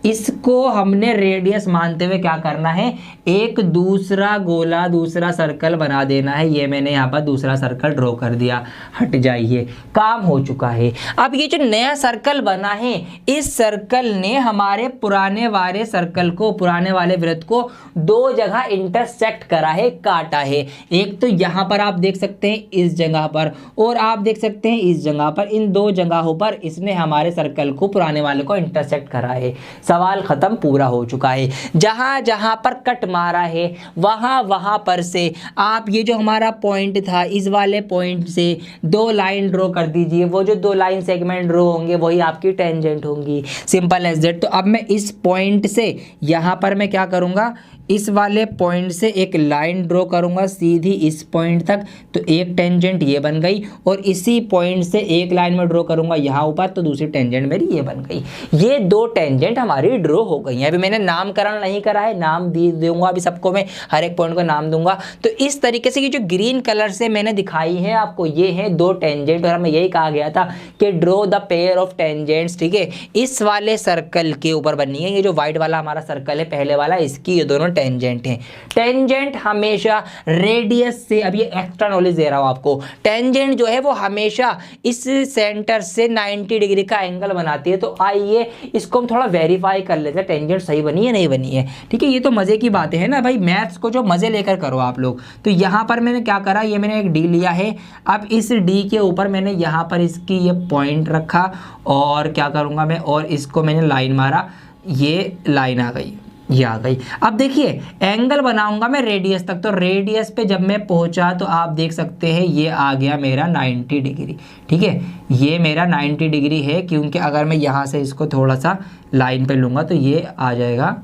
इसको हमने रेडियस मानते हुए क्या करना है, एक दूसरा गोला, दूसरा सर्कल बना देना है। ये मैंने यहाँ पर दूसरा सर्कल ड्रॉ कर दिया, हट जाइए, काम हो चुका है। अब ये जो नया सर्कल बना है, इस सर्कल ने हमारे पुराने वाले सर्कल को, पुराने वाले वृत्त को दो जगह इंटरसेक्ट करा है, काटा है। एक तो यहाँ पर आप देख सकते हैं इस जगह पर, और आप देख सकते हैं इस जगह पर। इन दो जगहों पर इसने हमारे सर्कल को, पुराने वाले को इंटरसेक्ट करा है। सवाल खत्म, पूरा हो चुका है। जहां जहां पर कट मारा है वहां वहां पर से आप ये जो हमारा पॉइंट था, इस वाले पॉइंट से दो लाइन ड्रॉ कर दीजिए। वो जो दो लाइन सेगमेंट ड्रॉ होंगे वही आपकी टेंजेंट होंगी, सिंपल एज दैट। तो अब मैं इस पॉइंट से यहां पर मैं क्या करूंगा, इस वाले पॉइंट से एक लाइन ड्रॉ करूंगा सीधी इस पॉइंट तक, तो एक टेंजेंट ये बन गई। और इसी पॉइंट से एक लाइन में ड्रॉ करूंगा यहाँ ऊपर, तो दूसरी टेंजेंट मेरी ये बन गई। ये दो टेंजेंट हमारी ड्रॉ हो गई हैं। अभी मैंने नामकरण नहीं करा है, नाम दूंगा अभी सबको, मैं हर एक पॉइंट को नाम दूंगा। तो इस तरीके से ये जो ग्रीन कलर से मैंने दिखाई है आपको, ये है दो टेंजेंट। और हमें यही कहा गया था कि draw the pair of tangents, ठीक है। इस वाले सर्कल के ऊपर बननी है, ये जो व्हाइट वाला हमारा सर्कल है पहले वाला, इसकी ये दोनों टेंजेंट हैं। टेंजेंट हमेशा रेडियस से, अब ये एक्स्ट्रा नॉलेज दे रहा हूं आपको, टेंजेंट जो है वो हमेशा इस सेंटर से 90 डिग्री का एंगल बनाती है। तो आइए इसको हम थोड़ा वेरीफाई कर लेते हैं, टेंजेंट सही बनी है नहीं बनी है, ठीक है। ये तो मजे की बातें है ना भाई, मैथ्स को जो मजे लेकर करो आप लोग। तो यहां पर मैंने क्या करा, ये मैंने एक डी लिया है। अब इस डी के ऊपर मैंने यहां पर इसकी ये पॉइंट रखा, और क्या करूंगा मैं, और इसको मैंने लाइन मारा, ये लाइन आ गई, ये आ गई। अब देखिए एंगल बनाऊंगा मैं रेडियस तक, तो रेडियस पे जब मैं पहुंचा तो आप देख सकते हैं ये आ गया मेरा 90 डिग्री, ठीक है। ये मेरा 90 डिग्री है, क्योंकि अगर मैं यहाँ से इसको थोड़ा सा लाइन पे लूँगा तो ये आ जाएगा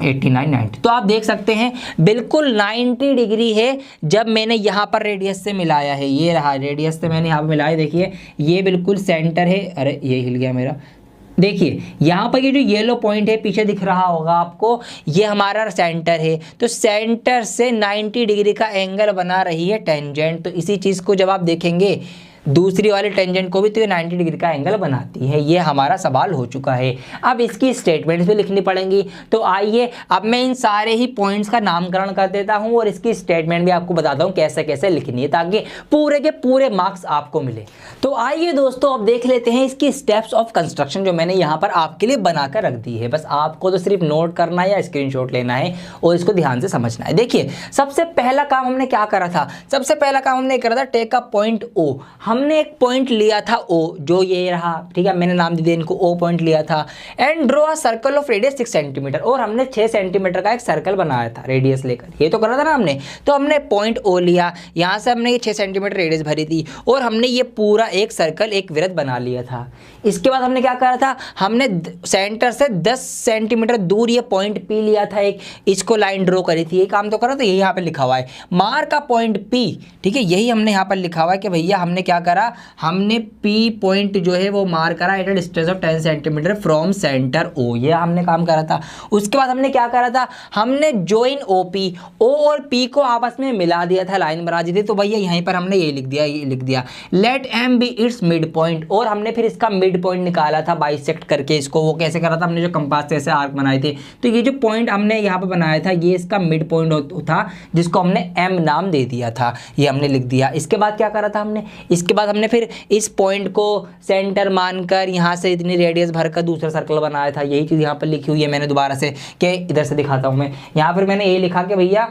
89, 90। तो आप देख सकते हैं बिल्कुल 90 डिग्री है जब मैंने यहाँ पर रेडियस से मिलाया है। ये रहा रेडियस से मैंने यहाँ पर मिलाया, देखिए ये बिल्कुल सेंटर है। अरे ये हिल गया मेरा, देखिए यहाँ पर ये जो येलो पॉइंट है पीछे दिख रहा होगा आपको, ये हमारा सेंटर है। तो सेंटर से 90 डिग्री का एंगल बना रही है टेंजेंट। तो इसी चीज़ को जब आप देखेंगे दूसरी वाले टेंजेंट को भी, तो ये 90 डिग्री का एंगल बनाती है। ये हमारा सवाल हो चुका है। अब इसकी स्टेटमेंट्स भी लिखनी पड़ेंगी। तो आइए अब मैं इन सारे ही पॉइंट्स का नामकरण कर देता हूं और इसकी स्टेटमेंट भी आपको बताता हूं कैसे कैसे लिखनी है, ताकि पूरे के पूरे मार्क्स आपको मिले। तो आइए दोस्तों अब देख लेते हैं इसकी स्टेप्स ऑफ कंस्ट्रक्शन, जो मैंने यहाँ पर आपके लिए बनाकर रख दी है। बस आपको तो सिर्फ नोट करना है या स्क्रीनशॉट लेना है और इसको ध्यान से समझना है। देखिए सबसे पहला काम हमने क्या करा था, सबसे पहला काम हमने करा था टेक अ पॉइंट ओ। हमने एक पॉइंट लिया था ओ, जो ये रहा, ठीक है। मैंने नाम दे दिया इनको, ओ पॉइंट लिया था। And draw a circle of radius 6 centimetre, और हमने 6 सेंटीमीटर का एक सर्कल बनाया था रेडियस लेकर, ये तो करा था ना हमने। तो हमने पॉइंट ओ लिया, यहाँ से हमने ये 6 सेंटीमीटर रेडियस भरी थी, और हमने ये पूरा एक सर्कल, एक वृत्त बना लिया था। इसके बाद हमने क्या करा था, हमने सेंटर से 10 सेंटीमीटर दूर ये पॉइंट पी लिया था एक, इसको लाइन ड्रॉ करी थी। ये काम तो करा, तो यही यहाँ पे लिखा हुआ है मार्क का पॉइंट पी, ठीक है। यही हमने यहाँ पर लिखा हुआ है कि भैया हमने क्या करा, हमने पी पॉइंट जो है वो मार्क करा at a distance of 10 centimetre from centre O, ये हमने काम करा था। उसके बाद हमने क्या करा था, हमने ज्वाइन ओ पी, ओ और पी को आपस में मिला दिया था, लाइन बना दी थी। तो भैया यहीं पर हमने ये लिख दिया, ये लिख दिया let M be its midpoint, और हमने फिर इसका मिड पॉइंट निकाला था बाइसेक्ट करके इसको। वो कैसे करा था, हमने जो कंपास से ऐसे आर्क बनाए थे, तो ये जो पॉइंट हमने यहाँ पर बनाया था ये इसका मिड पॉइंट था, जिसको हमने एम नाम दे दिया था, ये हमने लिख दिया। इसके बाद क्या करा था हमने, इसके बाद हमने फिर इस पॉइंट को सेंटर मानकर यहाँ से इतनी रेडियस भरकर दूसरा सर्कल बनाया था। यही चीज़ यहाँ पर लिखी हुई है मैंने दोबारा से, कि इधर से दिखाता हूँ मैं। यहाँ पर मैंने ये लिखा कि भैया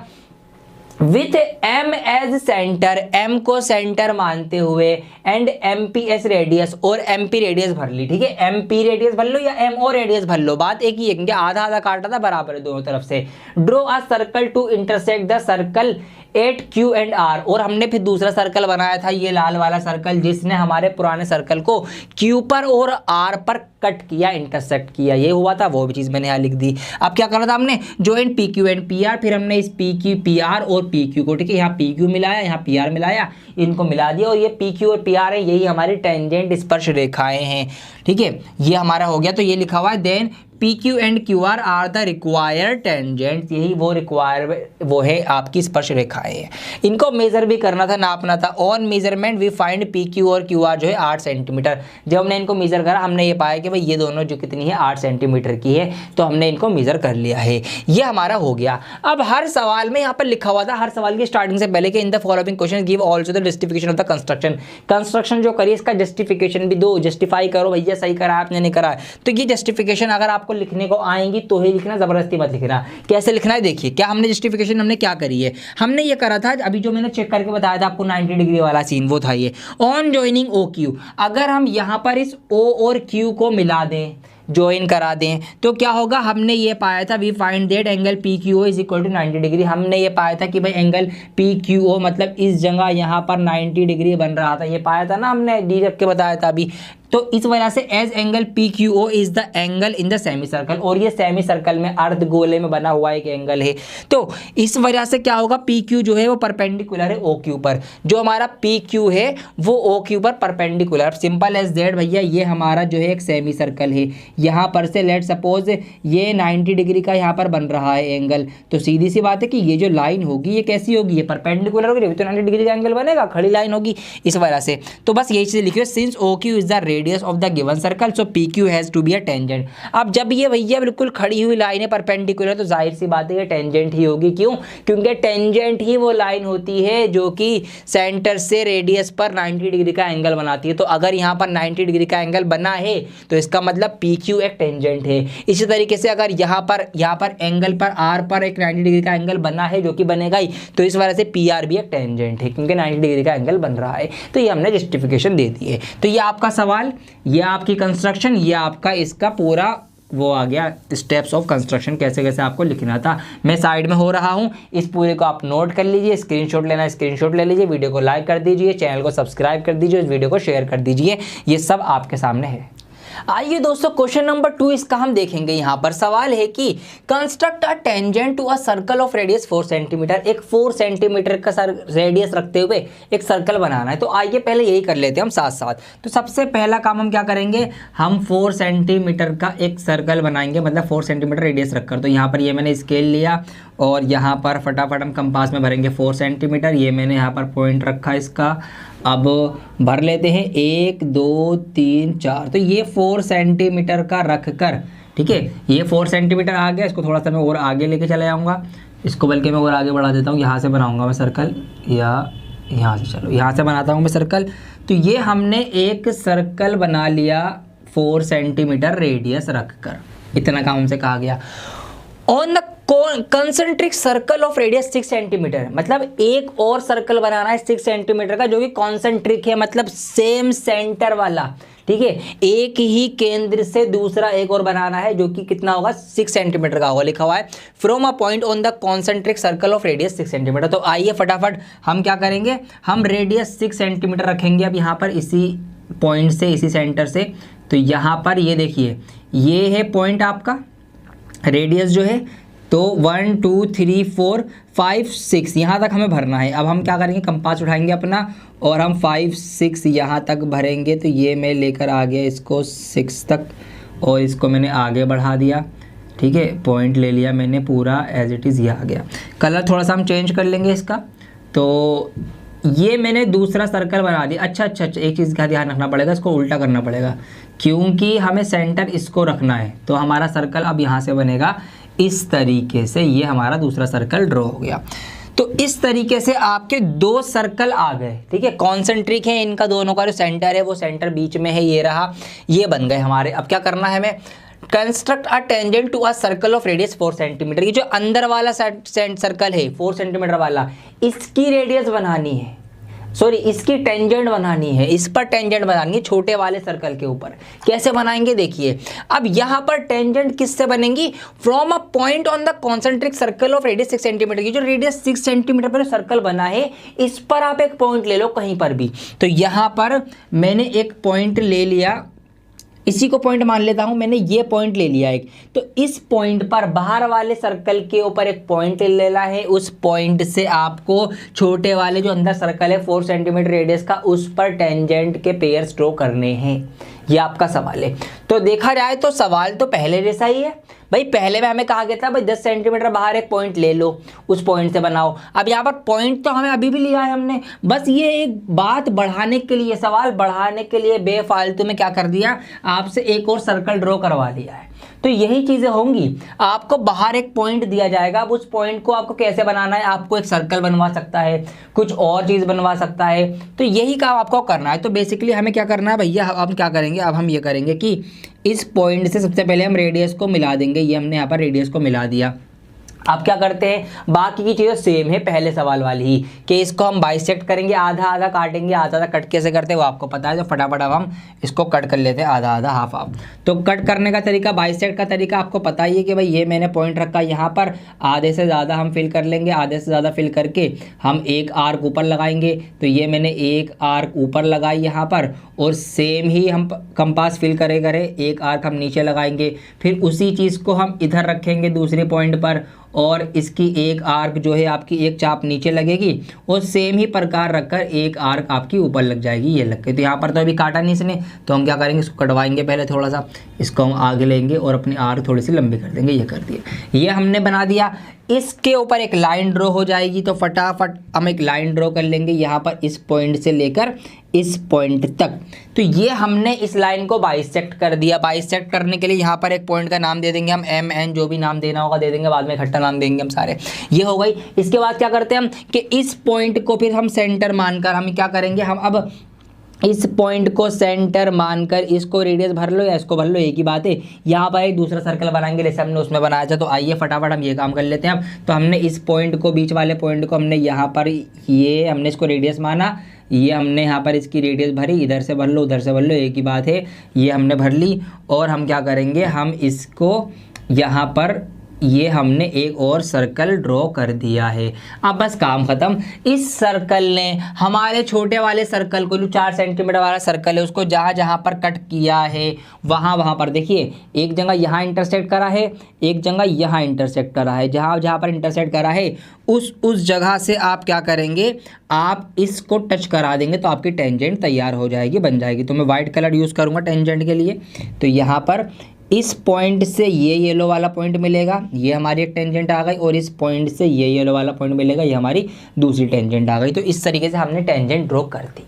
with M as centre, M को सेंटर मानते हुए, and M P as radius, और एम पी रेडियस भर ली, ठीक है। एम पी रेडियस भर लो या एम ओ रेडियस भर लो, बात एक ही है, क्योंकि आधा आधा काटा था, बराबर है दोनों तरफ से। Draw a circle to intersect the circle 8Q&R, और हमने फिर दूसरा सर्कल बनाया था ये लाल वाला सर्कल, जिसने हमारे पुराने सर्कल को Q पर और R पर कट किया, इंटरसेक्ट किया, ये हुआ था, वो भी चीज़ मैंने यहाँ लिख दी। अब क्या करना था हमने, ज्वाइन PQ एंड PR, फिर हमने इस PR और PQ को, ठीक है, यहाँ PQ मिलाया, यहाँ PR मिलाया, इनको मिला दिया, और ये PQ और PR है, यही हमारी टेंजेंट स्पर्श रेखाएं हैं, ठीक है, ये हमारा हो गया। तो ये लिखा हुआ है then PQ and QR are the required tangent, यही वो है आपकी स्पर्श रेखाएं हैं। इनको मेजर भी करना था, नापना था। On measurement we find PQ और QR जो है 8 सेंटीमीटर। जब हमने इनको मेजर करा, हमने ये पाया कि भाई ये दोनों जो कितनी है 8 सेंटीमीटर की है, तो हमने इनको मेजर कर लिया है, ये हमारा हो गया। अब हर सवाल में यहाँ पर लिखा हुआ था, हर सवाल की स्टार्टिंग से पहले कि in the following question give also the justification of the construction जो करिए इसका जस्टिफिकेशन भी दो, जस्टिफाई करो भैया सही करा आपने नहीं करा। तो ये जस्टिफिकेशन अगर आपको लिखने को आएंगी तो ही लिखना, जबरदस्ती मत लिखना। कैसे लिखना है देखिए, क्या हमने जस्टिफिकेशन हमने क्या करी है, हमने ये करा था अभी जो मैंने चेक करके बताया था आपको 90 डिग्री वाला सीन, वो था ये ऑन ज्वाइनिंग OQ। अगर हम यहाँ पर इस O और Q को मिला दें, ज्वाइन करा दें, तो क्या होगा, हमने ये पाया था we find that angle PQO is equal to 90 degree. हमने ये पाया था कि भाई एंगल PQO मतलब इस जगह यहाँ पर 90 डिग्री बन रहा था, ये पाया था ना हमने, डी रख के बताया था अभी। तो इस वजह से as angle PQO is the angle in the semicircle, और ये सेमी सर्कल में अर्ध गोले में बना हुआ एक एंगल है। तो इस वजह से क्या होगा, PQ जो है वो परपेंडिकुलर है OQ पर, जो हमारा PQ है वो OQ पर परपेंडिकुलर, सिंपल एज दैट भैया। ये हमारा जो है एक सेमी सर्कल है, यहाँ पर से लेट सपोज ये 90 डिग्री का यहाँ पर बन रहा है एंगल, तो सीधी सी बात है कि ये जो लाइन होगी ये कैसी होगी, ये परपेंडिकुलर होगी, तो 90 डिग्री का एंगल बनेगा, खड़ी लाइन होगी, इस वजह से। तो बस यही चीज़ लिखिए, since OQ is the radius of the given circle so PQ has to be a tangent. अब जब ये भैया बिल्कुल खड़ी हुई लाइन है परपेंडिकुलर, तो जाहिर सी बात है ये टेंजेंट ही होगी। क्यों? क्योंकि टेंजेंट ही वो लाइन होती है जो कि सेंटर से रेडियस पर 90 डिग्री का एंगल बनाती है। तो अगर यहाँ पर 90 डिग्री का एंगल बना है तो इसका मतलब PQ एक टेंजेंट है। इसी तरीके से अगर यहाँ पर एंगल पर R पर एक 90 डिग्री का एंगल बना है, जो कि बनेगा ही, तो इस वजह से PR भी एक टेंजेंट है, क्योंकि 90 डिग्री का एंगल बन रहा है। तो ये हमने जस्टिफिकेशन दे दी है। तो ये आपका सवाल, ये आपकी कंस्ट्रक्शन, ये आपका इसका पूरा वो आ गया, स्टेप्स ऑफ कंस्ट्रक्शन कैसे कैसे आपको लिखना था। मैं साइड में हो रहा हूँ, इस पूरे को आप नोट कर लीजिए, स्क्रीनशॉट लेना स्क्रीनशॉट ले लीजिए, वीडियो को लाइक कर दीजिए, चैनल को सब्सक्राइब कर दीजिए, इस वीडियो को शेयर कर दीजिए, ये सब आपके सामने है। आइए दोस्तों, क्वेश्चन नंबर 2 इसका हम देखेंगे। यहाँ पर सवाल है कि construct a tangent to a circle of radius 4 centimetre. एक 4 सेंटीमीटर का रेडियस रखते हुए एक सर्कल बनाना है। तो आइए पहले यही कर लेते हैं हम साथ साथ। तो सबसे पहला काम हम क्या करेंगे, हम 4 सेंटीमीटर का एक सर्कल बनाएंगे, मतलब 4 सेंटीमीटर रेडियस रखकर। तो यहाँ पर ये मैंने स्केल लिया और यहाँ पर फटाफट हम कंपास में भरेंगे 4 सेंटीमीटर। ये मैंने यहाँ पर पॉइंट रखा इसका। अब भर लेते हैं 1 2 3 4। तो ये 4 सेंटीमीटर का रख कर, ठीक है, ये 4 सेंटीमीटर आ गया। इसको थोड़ा सा मैं और आगे लेके चले जाऊँगा, इसको बल्कि मैं और आगे बढ़ा देता हूँ। यहाँ से बनाऊँगा मैं सर्कल, या यहाँ से, चलो यहाँ से बनाता हूँ मैं सर्कल। तो ये हमने एक सर्कल बना लिया 4 सेंटीमीटर रेडियस रख कर, इतना काम हमसे कहा गया। On the concentric circle of radius 6 centimetre, मतलब एक और सर्कल बनाना है 6 सेंटीमीटर का, जो कि कॉन्सेंट्रिक है, मतलब सेम सेंटर वाला, ठीक है। एक ही केंद्र से दूसरा एक और बनाना है, जो कि कितना होगा, 6 सेंटीमीटर का होगा। लिखा हुआ है from a point on the concentric circle of radius 6 centimetre. तो आइए फटाफट हम क्या करेंगे, हम रेडियस 6 सेंटीमीटर रखेंगे अब यहाँ पर, इसी पॉइंट से, इसी सेंटर से। तो यहाँ पर ये देखिए, ये है पॉइंट आपका, रेडियस जो है। तो 1 2 3 4 5 6 यहाँ तक हमें भरना है। अब हम क्या करेंगे, कंपास उठाएंगे अपना और हम 5 6 यहाँ तक भरेंगे। तो ये मैं लेकर आ गया इसको 6 तक, और इसको मैंने आगे बढ़ा दिया, ठीक है। पॉइंट ले लिया मैंने पूरा एज इट इज़, ये आ गया। कलर थोड़ा सा हम चेंज कर लेंगे इसका। तो ये मैंने दूसरा सर्कल बना दिया। अच्छा, एक चीज़ का ध्यान रखना पड़ेगा, इसको उल्टा करना पड़ेगा, क्योंकि हमें सेंटर इसको रखना है। तो हमारा सर्कल अब यहाँ से बनेगा इस तरीके से। ये हमारा दूसरा सर्कल ड्रॉ हो गया। तो इस तरीके से आपके 2 सर्कल आ गए, ठीक है। कॉन्सेंट्रिक है, इनका दोनों का जो सेंटर है वो सेंटर बीच में है, ये रहा, ये बन गए हमारे। अब क्या करना है हमें, construct a tangent to a circle of radius 4 centimetre. ये जो अंदर वाला सर्कल है 4 सेंटीमीटर वाला, इसकी रेडियस बनानी है। सॉरी इसकी टेंजेंट बनानी है, इस पर टेंजेंट बनानी है छोटे वाले सर्कल के ऊपर। कैसे बनाएंगे देखिए, अब यहाँ पर टेंजेंट किससे बनेंगी, from a point on the concentric circle of radius 6 centimetre. ये जो रेडियस 6 सेंटीमीटर पर सर्कल बना है, इस पर आप एक पॉइंट ले लो कहीं पर भी। तो यहाँ पर मैंने एक पॉइंट ले लिया, इसी को पॉइंट मान लेता हूं, मैंने ये पॉइंट ले लिया एक। तो इस पॉइंट पर बाहर वाले सर्कल के ऊपर एक पॉइंट ले लेना है, उस पॉइंट से आपको छोटे वाले जो अंदर सर्कल है 4 सेंटीमीटर रेडियस का, उस पर टेंजेंट के पेयर्स ड्रॉ करने हैं। ये आपका सवाल है। तो देखा जाए तो सवाल तो पहले जैसा ही है भाई। पहले में हमें कहा गया था भाई 10 सेंटीमीटर बाहर एक पॉइंट ले लो, उस पॉइंट से बनाओ। अब यहाँ पर पॉइंट तो हमें अभी भी लिया है हमने, बस ये एक बात बढ़ाने के लिए, सवाल बढ़ाने के लिए बेफालतू में क्या कर दिया, आपसे एक और सर्कल ड्रॉ करवा लिया है। तो यही चीजें होंगी, आपको बाहर एक पॉइंट दिया जाएगा, अब उस पॉइंट को आपको कैसे बनाना है, आपको एक सर्कल बनवा सकता है, कुछ और चीज बनवा सकता है। तो यही काम आपको करना है। तो बेसिकली हमें क्या करना है भैया, अब क्या करेंगे, अब हम ये करेंगे कि इस पॉइंट से सबसे पहले हम रेडियस को मिला देंगे। ये हमने यहाँ पर रेडियस को मिला दिया। आप क्या करते हैं, बाकी की चीज़ें सेम है पहले सवाल वाली ही, कि इसको हम बाइसेक्ट करेंगे, आधा आधा काटेंगे। आधा आधा कट कैसे करते हैं वो आपको पता है, तो फटाफट अब हम इसको कट कर लेते हैं, आधा आधा हाफ हाफ। तो कट करने का तरीका, बाइसेक्ट का तरीका आपको पता ही है कि भाई ये मैंने पॉइंट रखा यहाँ पर, आधे से ज़्यादा हम फिल कर लेंगे, आधे से ज़्यादा फिल करके हम एक आर्क ऊपर लगाएंगे। तो ये मैंने एक आर्क ऊपर लगाई यहाँ पर, और सेम ही हम कंपास फिल करे एक आर्क हम नीचे लगाएंगे। फिर उसी चीज़ को हम इधर रखेंगे दूसरे पॉइंट पर, और इसकी एक आर्क जो है आपकी एक चाप नीचे लगेगी, और सेम ही प्रकार रखकर एक आर्क आपकी ऊपर लग जाएगी। ये लग गई। तो यहाँ पर तो अभी काटा नहीं इसने, तो हम क्या करेंगे, इसको कटवाएंगे पहले थोड़ा सा, इसको हम आगे लेंगे और अपनी आर्क थोड़ी सी लंबी कर देंगे। ये कर दिया, ये हमने बना दिया। इसके ऊपर एक लाइन ड्रॉ हो जाएगी, तो फटाफट हम एक लाइन ड्रॉ कर लेंगे यहाँ पर, इस पॉइंट से लेकर इस पॉइंट तक। तो ये हमने इस लाइन को बाइसेक्ट कर दिया। बाइसेक्ट करने के लिए यहाँ पर एक पॉइंट का नाम दे देंगे हम, एम एन, जो भी नाम देना होगा दे देंगे, बाद में इकट्ठा नाम देंगे हम सारे। ये हो गई। इसके बाद क्या करते हैं हम, कि इस पॉइंट को फिर हम सेंटर मानकर हम क्या करेंगे, हम अब इस पॉइंट को सेंटर मानकर इसको रेडियस भर लो या इसको भर लो, एक ही बात है। यहाँ पर एक दूसरा सर्कल बनाएंगे जैसे हमने उसमें बनाया था। तो आइए फटाफट हम ये काम कर लेते हैं। अब तो हमने इस पॉइंट को, बीच वाले पॉइंट को हमने यहाँ पर, ये हमने इसको रेडियस माना, ये हमने यहाँ पर इसकी रेडियस भरी, इधर से भर लो उधर से भर लो, एक ही बात है। ये हमने भर ली, और हम क्या करेंगे, हम इसको यहाँ पर, ये हमने एक और सर्कल ड्रॉ कर दिया है। अब बस काम खत्म। इस सर्कल ने हमारे छोटे वाले सर्कल को, जो 4 सेंटीमीटर वाला सर्कल है, उसको जहाँ जहाँ पर कट किया है वहाँ पर देखिए, एक जगह यहाँ इंटरसेक्ट करा है, एक जगह यहाँ इंटरसेक्ट करा है। जहाँ जहाँ पर इंटरसेक्ट करा है उस जगह से आप क्या करेंगे, आप इसको टच करा देंगे, तो आपकी टेंजेंट तैयार हो जाएगी, बन जाएगी। तो मैं वाइट कलर यूज़ करूँगा टेंजेंट के लिए। तो यहाँ पर इस पॉइंट से ये येलो वाला पॉइंट मिलेगा, ये हमारी एक टेंजेंट आ गई, और इस पॉइंट से ये येलो वाला पॉइंट मिलेगा, ये हमारी दूसरी टेंजेंट आ गई। तो इस तरीके से हमने टेंजेंट ड्रॉ कर दी।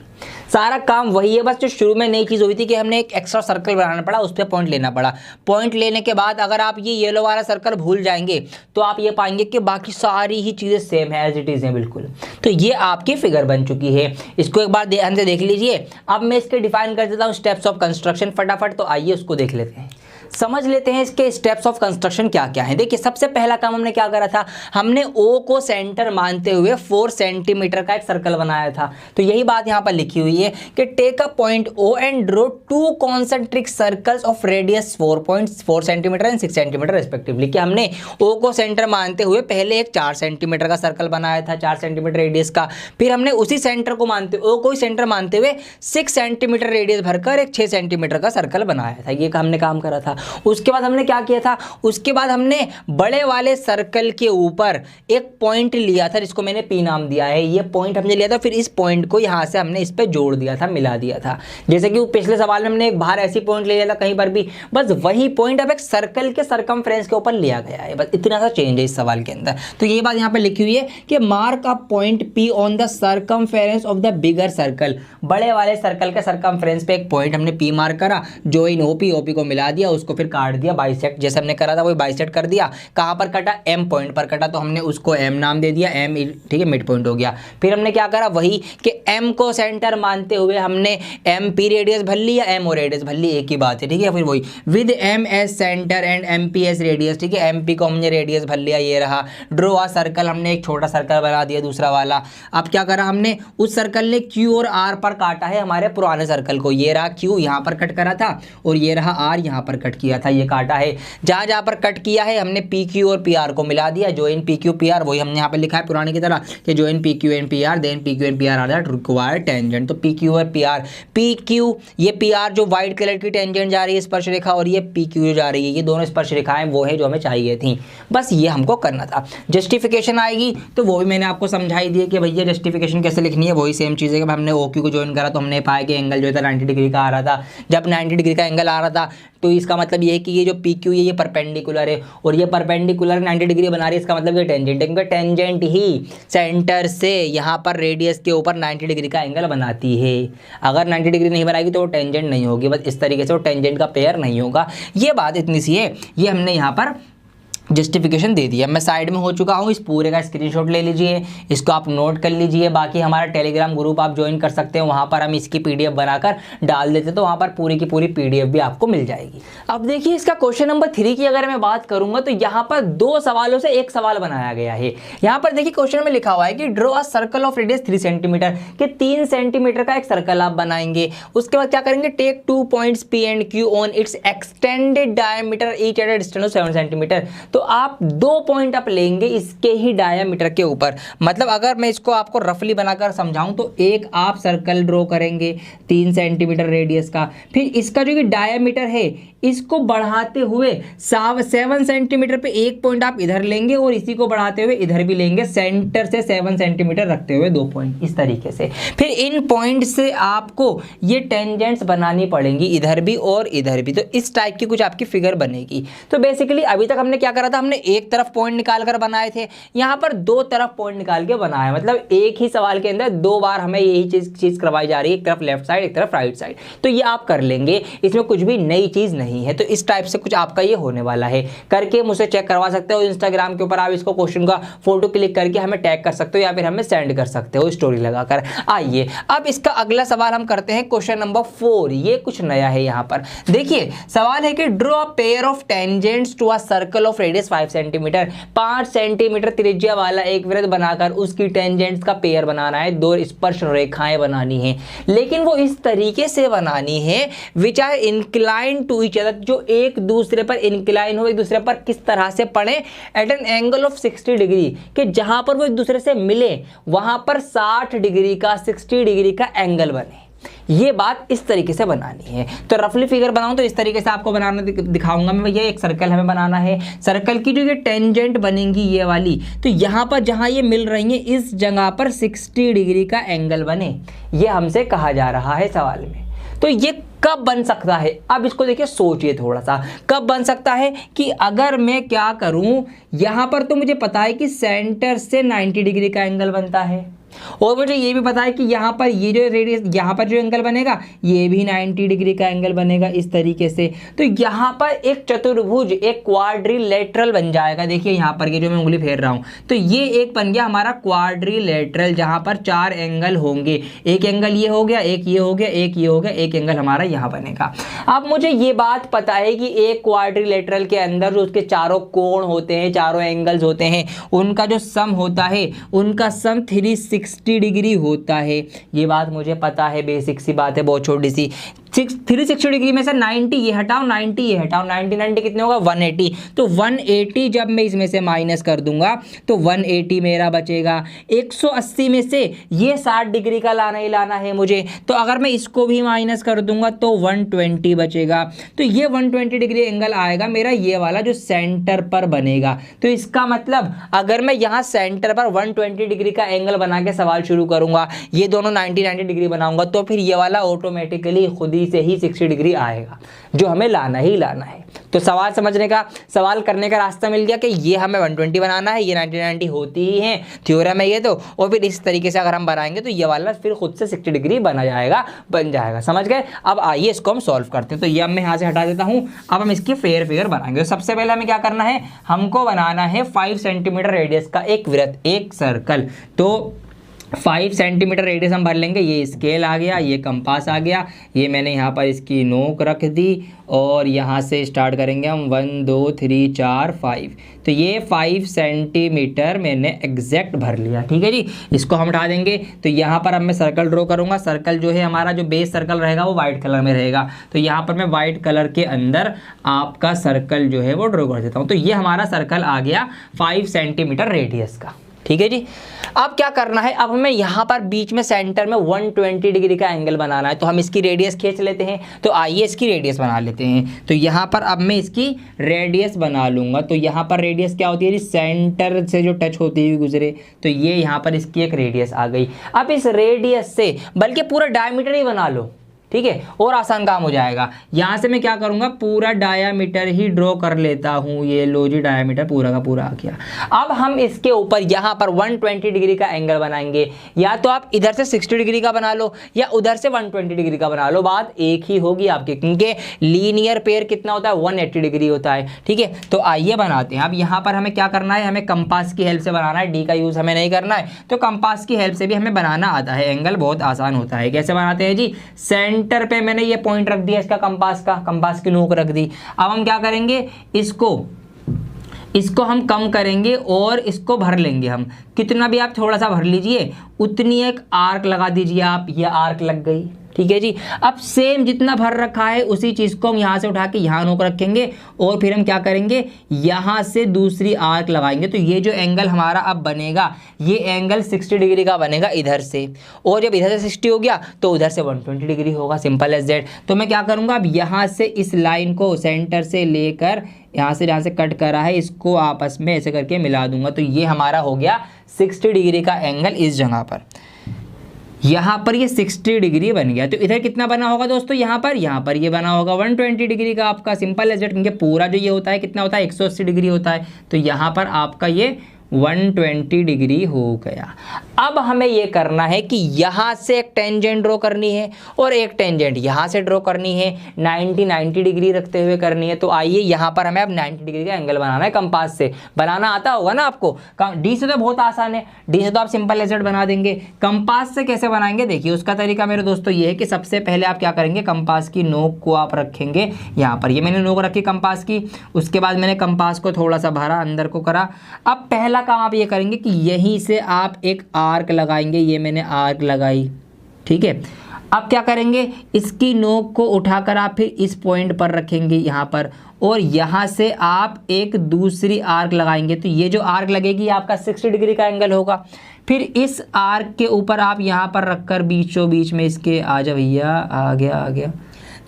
सारा काम वही है, बस जो शुरू में नई चीज़ हुई थी कि हमने एक एक्स्ट्रा सर्कल बनाना पड़ा, उस पर पॉइंट लेना पड़ा। पॉइंट लेने के बाद अगर आप ये येलो वाला सर्कल भूल जाएंगे, तो आप ये पाएंगे कि बाकी सारी ही चीज़ें सेम है, एज इट इज़ हैं बिल्कुल। तो ये आपकी फिगर बन चुकी है। इसको एक बार ध्यान से देख लीजिए। अब मैं इसके डिफाइन कर देता हूँ स्टेप्स ऑफ कंस्ट्रक्शन फटाफट। तो आइए उसको देख लेते हैं, समझ लेते हैं इसके स्टेप्स ऑफ कंस्ट्रक्शन क्या क्या है। देखिए, सबसे पहला काम हमने क्या करा था, हमने ओ को सेंटर मानते हुए 4 सेंटीमीटर का एक सर्कल बनाया था। तो यही बात यहाँ पर लिखी हुई है कि take a point O and draw 2 concentric circles of radius 4.4 centimetre and 6 centimetre respectively. कि हमने ओ को सेंटर मानते हुए पहले एक 4 सेंटीमीटर का सर्कल बनाया था, 4 सेंटीमीटर रेडियस का। फिर हमने उसी सेंटर को मानते, ओ को सेंटर मानते हुए 6 सेंटीमीटर रेडियस भरकर एक 6 सेंटीमीटर का सर्कल बनाया था। ये हमने काम करा था। उसके बाद हमने क्या किया था, उसके बाद हमने बड़े वाले सर्कल के ऊपर एक पॉइंट लिया था, जिसको मैंने पी नाम दिया है। ये पॉइंट हमने लिया था, फिर इस पॉइंट को यहाँ से हमने इस पे जोड़ दिया था, मिला दिया था। जैसे कि पिछले सवाल में हमने एक बाहर ऐसी पॉइंट ले लिया था कहीं पर भी, बस वही पॉइंट अब एक सर्कल के सर्कमफ्रेंस के ऊपर लिया गया है। बस इतना सा चेंज है इस सवाल के अंदर। तो ये बात यहाँ पर लिखी हुई है कि mark a point P on the circumference of the bigger circle. बड़े वाले सर्कल के सर्कमफ्रेंस पे एक पॉइंट हमने पी मार्क करा, जो इन ओपी को मिला दिया, उसको उसको फिर काट दिया, बाइसेक्ट जैसे हमने करा था वही बाइसेक्ट कर दिया। कहाँ पर कटा, एम पॉइंट पर कटा, तो हमने उसको एम नाम दे दिया, एम ठीक है मिड पॉइंट हो गया। फिर हमने क्या करा, वही कि एम को सेंटर मानते हुए हमने एम पी रेडियस भर ली या एम ओ रेडियस भर ली, एक ही बात है, ठीक है। फिर वही with M as centre and M P as radius, ठीक है, एम पी को हमने रेडियस भर लिया, ये रहा। ड्रॉ आ सर्कल, हमने एक छोटा सर्कल बना दिया दूसरा वाला। अब क्या करा हमने, उस सर्कल ने क्यू और आर पर काटा है हमारे पुराने सर्कल को, ये रहा क्यू यहाँ पर कट करा था और ये रहा आर यहाँ पर कट किया था, ये काटा है। जहाँ जहाँ पर कट किया है हमने पी क्यू और पी आर को मिला दिया, join P Q P R, वही हमने यहाँ पर लिखा है पुराने की तरह कि join P Q and P R, then P Q and P R are that required tangent. तो पी क्यू और पी आर, पी क्यू ये पी आर जो व्हाइट कलर की टेंजेंट जा रही है स्पर्श रेखा, और ये पी क्यू जो जा रही है, ये दोनों स्पर्श रेखाएं वो है जो हमें चाहिए थी। बस ये हमको करना था। जस्टिफिकेशन आएगी तो वो भी मैंने आपको समझाई दी है कि भैया जस्टिफिकेशन कैसे लिखनी है, वही सेम चीज़ है कि हमने ओ क्यू को ज्वाइन करा तो हमने पाया कि एंगल जो था 90 डिग्री का आ रहा था। जब 90 डिग्री का एंगल आ रहा था तो इसका मतलब ये है कि ये जो पी क्यू है ये परपेंडिकुलर है, और ये परपेंडिकुलर 90 डिग्री बना रही है, इसका मतलब ये टेंजेंट है, क्योंकि टेंजेंट ही सेंटर से यहाँ पर रेडियस के ऊपर 90 डिग्री का एंगल बनाती है। अगर 90 डिग्री नहीं बनाएगी तो वो टेंजेंट नहीं होगी, बस इस तरीके से वो टेंजेंट का पेयर नहीं होगा। ये बात इतनी सी है, ये हमने यहाँ पर जस्टिफिकेशन दे दिया। मैं साइड में हो चुका हूँ, इस पूरे का स्क्रीनशॉट ले लीजिए, इसको आप नोट कर लीजिए। बाकी हमारा टेलीग्राम ग्रुप आप ज्वाइन कर सकते हैं, वहाँ पर हम इसकी पीडीएफ बनाकर डाल देते, तो वहाँ पर पूरी की पूरी पीडीएफ भी आपको मिल जाएगी। अब देखिए इसका क्वेश्चन नंबर 3 की अगर मैं बात करूँगा तो यहाँ पर 2 सवालों से एक सवाल बनाया गया है। यहाँ पर देखिए क्वेश्चन में लिखा हुआ है कि draw a circle of radius 3 centimetre, कि 3 सेंटीमीटर का एक सर्कल आप बनाएंगे। उसके बाद क्या करेंगे, take 2 points P and Q on its extended diameter each at a distance of 7 centimetre. तो आप 2 पॉइंट आप लेंगे इसके ही डायामीटर के ऊपर। मतलब अगर मैं इसको आपको रफली बनाकर समझाऊं तो एक आप सर्कल ड्रॉ करेंगे 3 सेंटीमीटर रेडियस का, फिर इसका जो कि डायामीटर है इसको बढ़ाते हुए 7 सेंटीमीटर पे एक पॉइंट आप इधर लेंगे और इसी को बढ़ाते हुए इधर भी लेंगे, सेंटर से 7 सेंटीमीटर रखते हुए 2 पॉइंट इस तरीके से। फिर इन पॉइंट से आपको ये टेंजेंट्स बनानी पड़ेंगी इधर भी और इधर भी, तो इस टाइप की कुछ आपकी फिगर बनेगी। तो बेसिकली अभी तक हमने क्या करा था, हमने एक तरफ पॉइंट निकाल कर बनाए थे, यहाँ पर 2 तरफ पॉइंट निकाल के बनाया। मतलब एक ही सवाल के अंदर 2 बार हमें यही चीज करवाई जा रही है, एक तरफ लेफ्ट साइड एक तरफ राइट साइड। तो ये आप कर लेंगे, इसमें कुछ भी नई चीज नहीं है। तो इस टाइप से कुछ आपका ये होने वाला है, करके मुझसे चेक करवा सकते हो। इंस्टाग्राम के ऊपर आप इसको क्वेश्चन का फोटो क्लिक करके हमें टैग कर सकते हो या फिर हमें सेंड कर सकते हो स्टोरी लगाकर। आइए अब इसका अगला सवाल हम करते हैं, क्वेश्चन नंबर 4। ये कुछ नया है यहाँ पर। देखिए सवाल है कि draw a pair of tangents to a circle of radius 5 centimetre. 5 centimetre त्रिज्या वाला एक वृत्त बनाकर उसकी टेंजेंट्स का पेयर बनाना है, 2 स्पर्श रेखाएं बनानी है, लेकिन वो इस तरीके से बनानी है which are incline to each other, जो एक दूसरे पर इंक्लाइन हो, एक दूसरे पर किस तरह से पड़े, at an angle of 60 degree, कि जहां पर वो एक दूसरे से मिले वहां पर 60 डिग्री का 60 डिग्री का एंगल बने। ये बात इस तरीके से बनानी है। तो रफली फिगर बनाऊं तो इस तरीके से आपको बनाना दिखाऊंगा मैं। ये एक सर्कल हमें बनाना है, सर्कल की जो ये टेंजेंट बनेंगी ये वाली, तो यहाँ पर जहाँ ये मिल रही है इस जगह पर 60 डिग्री का एंगल बने, ये हमसे कहा जा रहा है सवाल में। तो ये कब बन सकता है, अब इसको देखिए सोचिए थोड़ा सा, कब बन सकता है कि अगर मैं क्या करूं, यहां पर तो मुझे पता है कि सेंटर से 90 डिग्री का एंगल बनता है, और मुझे ये भी पता है कि यहाँ पर ये जो रेडियस, यहाँ पर जो एंगल बनेगा ये भी 90 डिग्री का एंगल बनेगा इस तरीके से। तो यहाँ पर एक चतुर्भुज, एक क्वाड्रिलेटरल बन जाएगा। देखिए यहाँ पर ये जो मैं उंगली फेर रहा हूँ, तो ये एक बन गया हमारा क्वाड्रिलेटरल, जहाँ पर 4 एंगल होंगे। एक एंगल ये हो गया, एक ये हो गया, एक ये हो गया, एक एंगल हमारा यहाँ बनेगा। अब मुझे ये बात पता है कि एक क्वाड्रिलेटरल के अंदर जो उसके चारों कोण होते हैं, चारों एंगल्स होते हैं, उनका जो सम होता है, उनका सम 360 डिग्री होता है। ये बात मुझे पता है, बेसिक सी बात है, बहुत छोटी सी। 360 डिग्री में से 90 ये हटाओ, 90 ये हटाओ, 90 कितने होगा 180। तो 180 जब मैं इसमें से माइनस कर दूंगा तो 180 मेरा बचेगा। 180 में से ये 60 डिग्री का लाना ही लाना है मुझे, तो अगर मैं इसको भी माइनस कर दूंगा तो 120 बचेगा। तो ये 120 डिग्री एंगल आएगा मेरा, ये वाला जो सेंटर पर बनेगा। तो इसका मतलब अगर मैं यहाँ सेंटर पर 120 डिग्री का एंगल बना के सवाल शुरू करूंगा, ये दोनों 90 डिग्री बनाऊंगा, तो फिर ये वाला ऑटोमेटिकली खुद खुद ही से ही 60 डिग्री आएगा, जो हमें लाना ही लाना है। तो सवाल समझने का, सवाल करने का रास्ता मिल गया कि ये हमें 120 बनाना है, ये 90 होती ही है, थ्योरम है ये तो, और फिर इस तरीके से अगर हम बनाएंगे तो ये वाला फिर खुद से 60 डिग्री बन जाएगा। समझ गए? अब आइए इसको हम सॉल्व करते हैं। तो ये अब मैं यहाँ से हटा देता हूँ। अब हम इसकी फेयर फिगर बनाएंगे। तो सबसे पहले हमें क्या करना है, हमको बनाना है 5 सेंटीमीटर रेडियस का एक वृत्त, एक सर्कल। तो 5 सेंटीमीटर रेडियस हम भर लेंगे। ये स्केल आ गया, ये कंपास आ गया, ये मैंने यहाँ पर इसकी नोक रख दी, और यहाँ से स्टार्ट करेंगे हम 1 2 3 4 5। तो ये 5 सेंटीमीटर मैंने एग्जैक्ट भर लिया। ठीक है जी, इसको हम उठा देंगे। तो यहाँ पर अब मैं सर्कल ड्रॉ करूँगा। सर्कल जो है हमारा, जो बेस सर्कल रहेगा वो वाइट कलर में रहेगा। तो यहाँ पर मैं वाइट कलर के अंदर आपका सर्कल जो है वो ड्रॉ कर देता हूँ। तो ये हमारा सर्कल आ गया 5 सेंटीमीटर रेडियस का। ठीक है जी, अब क्या करना है, अब हमें यहाँ पर बीच में सेंटर में 120 डिग्री का एंगल बनाना है। तो हम इसकी रेडियस खींच लेते हैं। तो आइए इसकी रेडियस बना लेते हैं। तो यहाँ पर अब मैं इसकी रेडियस बना लूँगा। तो यहाँ पर रेडियस क्या होती है जी, सेंटर से जो टच होती हुई गुजरे। तो ये यहाँ पर इसकी एक रेडियस आ गई। अब इस रेडियस से, बल्कि पूरा डायमीटर ही बना लो, ठीक है, और आसान काम हो जाएगा। यहाँ से मैं क्या करूँगा, पूरा डायामीटर ही ड्रॉ कर लेता हूँ। ये लो जी, डायामीटर पूरा का पूरा आ गया। अब हम इसके ऊपर यहाँ पर 120 डिग्री का एंगल बनाएंगे। या तो आप इधर से 60 डिग्री का बना लो, या उधर से 120 डिग्री का बना लो, बात एक ही होगी आपकी, क्योंकि लीनियर पेयर कितना होता है, 180 डिग्री होता है। ठीक है, तो आइए बनाते हैं। अब यहाँ पर हमें क्या करना है, हमें कंपास की हेल्प से बनाना है। डी का यूज़ हमें नहीं करना है, तो कंपास की हेल्प से भी हमें बनाना आता है। एंगल बहुत आसान होता है। कैसे बनाते हैं जी, सेंटर पे मैंने ये पॉइंट रख दिया इसका, कंपास की नोक रख दी। अब हम क्या करेंगे, इसको हम कम करेंगे और इसको भर लेंगे हम। कितना भी आप थोड़ा सा भर लीजिए, उतनी एक आर्क लगा दीजिए आप। ये आर्क लग गई। ठीक है जी, अब सेम जितना भर रखा है उसी चीज़ को हम यहाँ से उठा के यहाँ नोक रखेंगे, और फिर हम क्या करेंगे, यहाँ से दूसरी आर्क लगाएंगे। तो ये जो एंगल हमारा अब बनेगा, ये एंगल 60 डिग्री का बनेगा इधर से, और जब इधर से 60 हो गया तो उधर से 120 डिग्री होगा। Simple as that. तो मैं क्या करूँगा, अब यहाँ से इस लाइन को सेंटर से लेकर यहाँ से जहाँ से कट करा है, इसको आपस में ऐसे करके मिला दूंगा। तो ये हमारा हो गया 60 डिग्री का एंगल इस जगह पर। यहाँ पर ये 60 डिग्री बन गया। तो इधर कितना बना होगा दोस्तों, यहाँ पर ये बना होगा 120 डिग्री का आपका। सिंपल एज दैट, क्योंकि पूरा जो ये होता है कितना होता है, 180 डिग्री होता है। तो यहाँ पर आपका ये 120 डिग्री हो गया। अब हमें ये करना है कि यहाँ से एक टेंजेंट ड्रॉ करनी है, और एक टेंजेंट यहाँ से ड्रॉ करनी है। 90 डिग्री रखते हुए करनी है। तो आइए यहाँ पर हमें अब 90 डिग्री का एंगल बनाना है। कंपास से बनाना आता होगा ना आपको, डी से तो बहुत आसान है, डी से तो आप सिंपल एज दैट बना देंगे। कंपास से कैसे बनाएंगे, देखिए उसका तरीका मेरे दोस्तों ये है कि सबसे पहले आप क्या करेंगे, कंपास की नोक को आप रखेंगे यहाँ पर। ये मैंने नोक रखी कंपास की, उसके बाद मैंने कंपास को थोड़ा सा भरा, अंदर को करा। अब पहला काम आप ये करेंगे कि यहीं से आप एक आर्क लगाएंगे। ये मैंने आर्क लगाई। ठीक है, अब क्या करेंगे, इसकी नोक को उठाकर आप फिर इस पॉइंट पर रखेंगे यहाँ पर, और यहाँ से आप एक दूसरी आर्क लगाएंगे। तो ये जो आर्क लगेगी आपका 60 डिग्री का एंगल होगा। फिर इस आर्क के ऊपर आप यहाँ पर रखकर बीचों बीच में इसके, आ जा भैया, आ गया।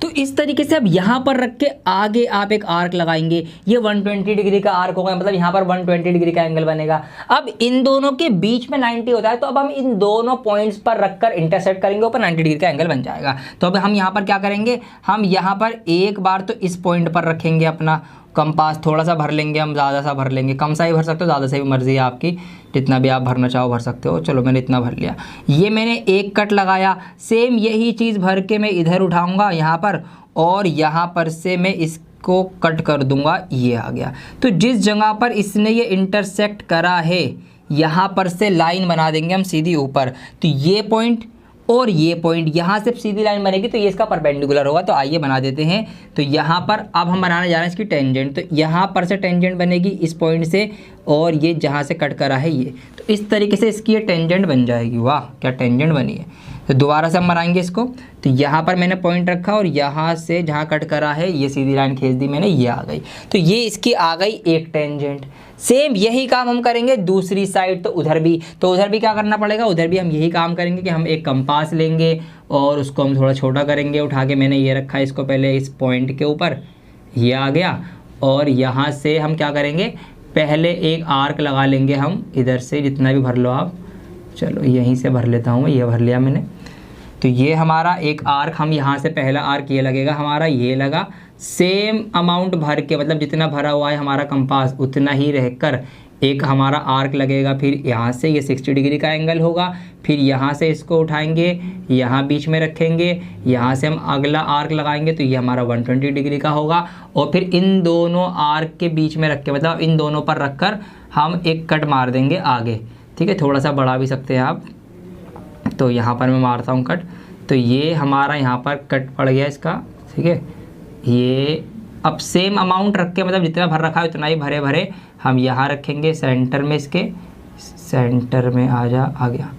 तो इस तरीके से अब यहाँ पर रख के आगे आप एक आर्क लगाएंगे। ये 120 डिग्री का आर्क होगा, मतलब यहाँ पर 120 डिग्री का एंगल बनेगा। अब इन दोनों के बीच में 90 होता है, तो अब हम इन दोनों पॉइंट्स पर रखकर इंटरसेक्ट करेंगे, ऊपर 90 डिग्री का एंगल बन जाएगा। तो अब हम यहाँ पर क्या करेंगे, हम यहाँ पर एक बार तो इस पॉइंट पर रखेंगे अपना कंपास, थोड़ा सा भर लेंगे हम, ज़्यादा सा भर लेंगे, कम सा ही भर सकते हो, ज़्यादा से भी मर्जी है आपकी, जितना भी आप भरना चाहो भर सकते हो। चलो मैंने इतना भर लिया। ये मैंने एक कट लगाया। सेम यही चीज़ भर के मैं इधर उठाऊंगा यहाँ पर, और यहाँ पर से मैं इसको कट कर दूंगा। ये आ गया। तो जिस जगह पर इसने ये इंटरसेक्ट करा है, यहाँ पर से लाइन बना देंगे हम सीधी ऊपर। तो ये पॉइंट और ये पॉइंट, यहाँ से सीधी लाइन बनेगी, तो ये इसका परपेंडिकुलर होगा। तो आइए बना देते हैं। तो यहाँ पर अब हम बनाने जा रहे हैं इसकी टेंजेंट। तो यहाँ पर से टेंजेंट बनेगी इस पॉइंट से, और ये जहाँ से कट करा है ये, तो इस तरीके से इसकी ये टेंजेंट बन जाएगी। वाह, क्या टेंजेंट बनी है। तो दोबारा से हम बनाएंगे इसको। तो यहाँ पर मैंने पॉइंट रखा, और यहाँ से जहाँ कट करा है ये सीधी लाइन खींच दी मैंने, ये आ गई। तो ये इसकी आ गई एक टेंजेंट। सेम यही काम हम करेंगे दूसरी साइड। तो उधर भी क्या करना पड़ेगा, उधर भी हम यही काम करेंगे कि हम एक कंपास लेंगे और उसको हम थोड़ा छोटा करेंगे। उठा के मैंने ये रखा इसको पहले इस पॉइंट के ऊपर, ये आ गया। और यहाँ से हम क्या करेंगे, पहले एक आर्क लगा लेंगे हम इधर से, जितना भी भर लो आप। चलो यहीं से भर लेता हूँ, ये भर लिया मैंने। तो ये हमारा एक आर्क, हम यहाँ से पहला आर्क ये लगेगा हमारा, ये लगा, सेम अमाउंट भर के, मतलब जितना भरा हुआ है हमारा कंपास उतना ही रहकर एक हमारा आर्क लगेगा। फिर यहाँ से ये 60 डिग्री का एंगल होगा, फिर यहाँ से इसको उठाएंगे, यहाँ बीच में रखेंगे, यहाँ से हम अगला आर्क लगाएंगे तो ये हमारा 120 डिग्री का होगा। और फिर इन दोनों आर्क के बीच में रख के, मतलब इन दोनों पर रखकर हम एक कट मार देंगे आगे, ठीक है। थोड़ा सा बढ़ा भी सकते हैं आप, तो यहाँ पर मैं मारता हूँ कट, तो ये हमारा यहाँ पर कट पड़ गया इसका, ठीक है। ये अब सेम अमाउंट रख के, मतलब जितना भर रखा है उतना ही भरे भरे हम यहाँ रखेंगे सेंटर में, इसके सेंटर में आ गया।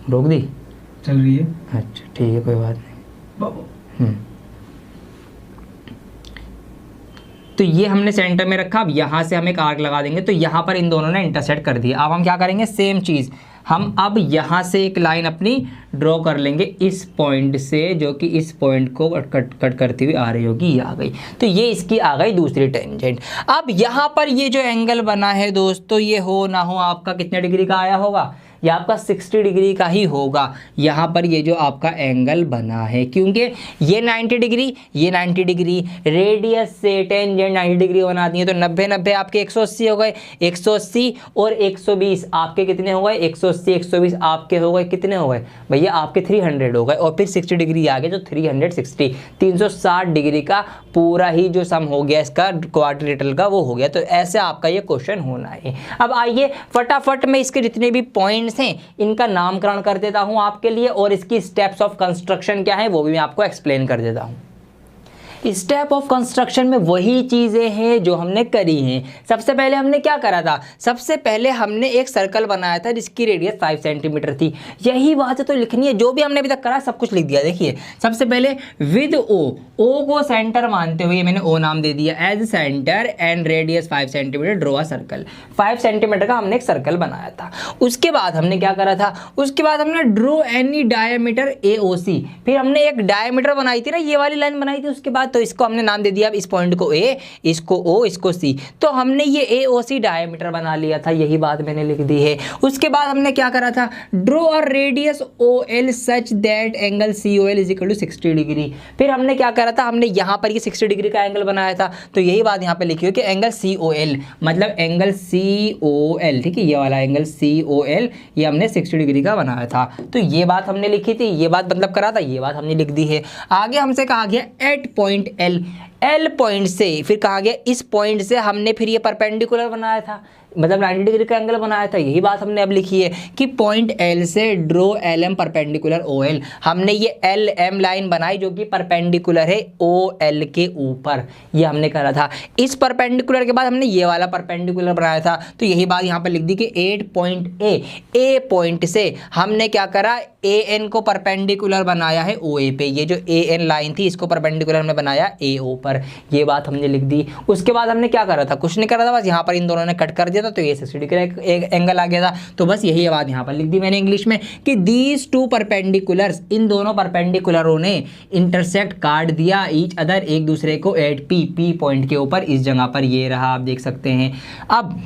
रोक दी, चल रही है, अच्छा ठीक है कोई बात नहीं। तो ये हमने सेंटर में रखा, अब यहाँ से हम एक आर्क लगा देंगे, तो यहाँ पर इन दोनों ने इंटरसेक्ट कर दिया। अब हम क्या करेंगे, सेम चीज़ हम अब यहाँ से एक लाइन अपनी ड्रॉ कर लेंगे इस पॉइंट से, जो कि इस पॉइंट को कट करती हुई आ रही होगी, ये आ गई। तो ये इसकी आ गई दूसरी टेंजेंट। अब यहाँ पर ये जो एंगल बना है दोस्तों, ये हो ना हो आपका कितने डिग्री का आया होगा, ये आपका 60 डिग्री का ही होगा। यहाँ पर ये जो आपका एंगल बना है, क्योंकि ये 90 डिग्री, ये 90 डिग्री, रेडियस से टेंजेंट 90 डिग्री बना दी है, तो 90 90 आपके 180 हो गए, 180 और 120 आपके कितने हो गए, 180 120 आपके हो गए कितने हो गए भैया, आपके 300 हो गए। और फिर 60 डिग्री आ गए, तो 360 360 डिग्री का पूरा ही जो सम हो गया इसका क्वाड्रिलेटरल का, वो हो गया। तो ऐसे आपका ये क्वेश्चन होना है। अब आइए फटाफट में इसके जितने भी पॉइंट्स हैं इनका नामकरण कर देता हूं आपके लिए, और इसकी स्टेप्स ऑफ कंस्ट्रक्शन क्या है वो भी मैं आपको एक्सप्लेन कर देता हूं। स्टेप ऑफ कंस्ट्रक्शन में वही चीज़ें हैं जो हमने करी हैं। सबसे पहले हमने क्या करा था, सबसे पहले हमने एक सर्कल बनाया था जिसकी रेडियस 5 सेंटीमीटर थी। यही बात है तो लिखनी है, जो भी हमने अभी तक करा सब कुछ लिख दिया। देखिए सबसे पहले विद ओ को सेंटर मानते हुए मैंने ओ नाम दे दिया, as centre and radius 5 centimetre draw a circle. 5 centimetre का हमने एक सर्कल बनाया था। उसके बाद हमने क्या करा था, उसके बाद हमने ड्रॉ एनी डायमीटर AOC, फिर हमने एक डायमीटर बनाई थी ना, ये वाली लाइन बनाई थी। उसके बाद तो इसको हमने नाम दे दिया, अब इस पॉइंट को A, इसको O, इसको C, तो हमने ये AOC डायमीटर बना लिया था। यही बात मैंने लिख दी है। उसके बाद हमने क्या करा था, draw a radius OL such that angle COL is equal to 60 degree. फिर हमने क्या करा था, हमने यहाँ पर ये 60 डिग्री का एंगल बनाया था, तो यही बात यहाँ पे लिखी हो कि एंगल COL मतलब एंगल COL, ठीक है, ये वाला एंगल COL ये हमने 60 डिग्री का बनाया था। तो ये बात हमने लिखी थी, ये बात मतलब करा था, ये बात हमने लिख दी है। आगे हमसे कहा गया एट पॉइंट L पॉइंट से, फिर कहा गया इस पॉइंट से हमने फिर ये परपेंडिकुलर बनाया था, मतलब 90 डिग्री का एंगल बनाया था। यही बात हमने अब लिखी है कि पॉइंट L से ड्रॉ LM परपेंडिकुलर OL। हमने ये LM लाइन बनाई जो कि परपेंडिकुलर है OL के ऊपर, ये हमने करा था। इस परपेंडिकुलर के बाद हमने ये वाला परपेंडिकुलर बनाया था, तो यही बात यहाँ पर लिख दी कि 8 पॉइंट A पॉइंट से हमने क्या करा, AN को परपेंडिकुलर बनाया है OA पे। ये जो AN लाइन थी इसको परपेंडिकुलर में बनाया AO पर, ये बात हमने लिख दी। उसके बाद हमने क्या करा था, कुछ नहीं करा था, बस यहाँ पर इन दोनों ने कट कर दिया था, तो ये 60 डिग्री का एक एंगल आ गया था। तो बस यही बात यहाँ पर लिख दी मैंने इंग्लिश में कि दीज टू परपेंडिकुलर्स, इन दोनों परपेंडिकुलरों ने इंटरसेक्ट काट दिया ईच अदर, एक दूसरे को एट P पॉइंट के ऊपर, इस जगह पर ये रहा, आप देख सकते हैं। अब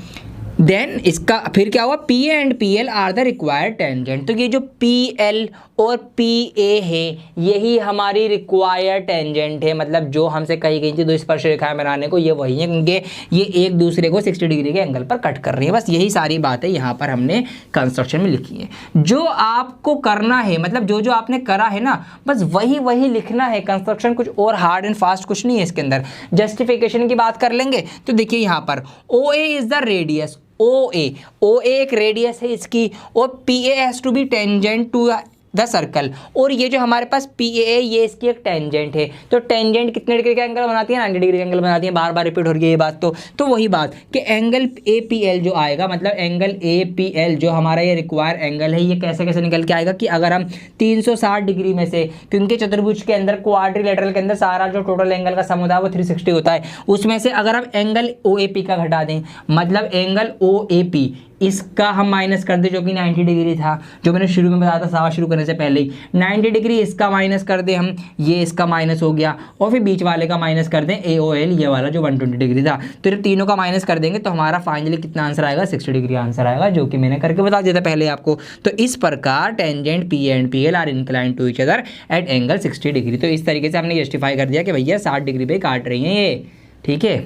देन इसका फिर क्या हुआ, PA and PL are the required tangent. तो ये जो PL और PA है यही हमारी रिक्वायर्ड टेंजेंट है, मतलब जो हमसे कही गई थी दो स्पर्श रेखाएं बनाने को, ये वही है, क्योंकि ये एक दूसरे को 60 डिग्री के एंगल पर कट कर रही है। बस यही सारी बातें यहाँ पर हमने कंस्ट्रक्शन में लिखी है। जो आपको करना है, मतलब जो जो आपने करा है ना, बस वही वही लिखना है। कंस्ट्रक्शन कुछ और हार्ड एंड फास्ट कुछ नहीं है इसके अंदर। जस्टिफिकेशन की बात कर लेंगे तो देखिए यहाँ पर OA is the radius, OA एक रेडियस है इसकी, और PA has to be tangent to the circle, और ये जो हमारे पास PA है ये इसकी एक टेंजेंट है। तो टेंजेंट कितने डिग्री का एंगल बनाती है, 90 डिग्री का एंगल बनाती है। बार बार रिपीट हो रही है ये बात। तो वही बात कि एंगल APL जो आएगा, मतलब एंगल APL जो हमारा ये रिक्वायर एंगल है, ये कैसे कैसे निकल के आएगा कि अगर हम 360 डिग्री में से, क्योंकि चतुर्भुज के अंदर क्वाड्रिलेटरल के अंदर सारा जो टोटल एंगल का सम होता है वो 360 होता है, उसमें से अगर हम एंगल OAP का घटा दें, मतलब एंगल OAP इसका हम माइनस कर दे जो कि 90 डिग्री था, जो मैंने शुरू में बताया था सवाल शुरू करने से पहले ही। 90 डिग्री इसका माइनस कर दे हम, ये इसका माइनस हो गया, और फिर बीच वाले का माइनस कर दें AOL, ये वाला जो 120 डिग्री था। तो ये तीनों का माइनस कर देंगे तो हमारा फाइनली कितना आंसर आएगा, 60 डिग्री आंसर आएगा, जो कि मैंने करके बता दिया था पहले आपको। तो इस प्रकार tangent P and PL are incline to each other at angle 60 degree. तो इस तरीके से हमने जस्टिफाई कर दिया कि भैया 60 डिग्री पे काट रही हैं ये, ठीक है,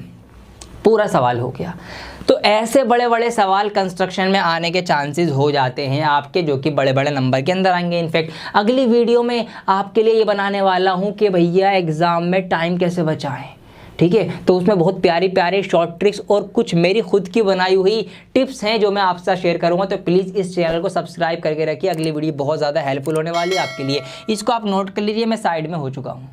पूरा सवाल हो गया। तो ऐसे बड़े बड़े सवाल कंस्ट्रक्शन में आने के चांसेस हो जाते हैं आपके, जो कि बड़े बड़े नंबर के अंदर आएंगे। इनफैक्ट अगली वीडियो में आपके लिए ये बनाने वाला हूँ कि भैया एग्ज़ाम में टाइम कैसे बचाएं, ठीक है। तो उसमें बहुत प्यारी प्यारे शॉर्ट ट्रिक्स और कुछ मेरी खुद की बनाई हुई टिप्स हैं जो मैं आपके साथ शेयर करूंगा। तो प्लीज़ इस चैनल को सब्सक्राइब करके रखिए, अगली वीडियो बहुत ज़्यादा हेल्पफुल होने वाली है आपके लिए। इसको आप नोट कर लीजिए, मैं साइड में हो चुका हूँ।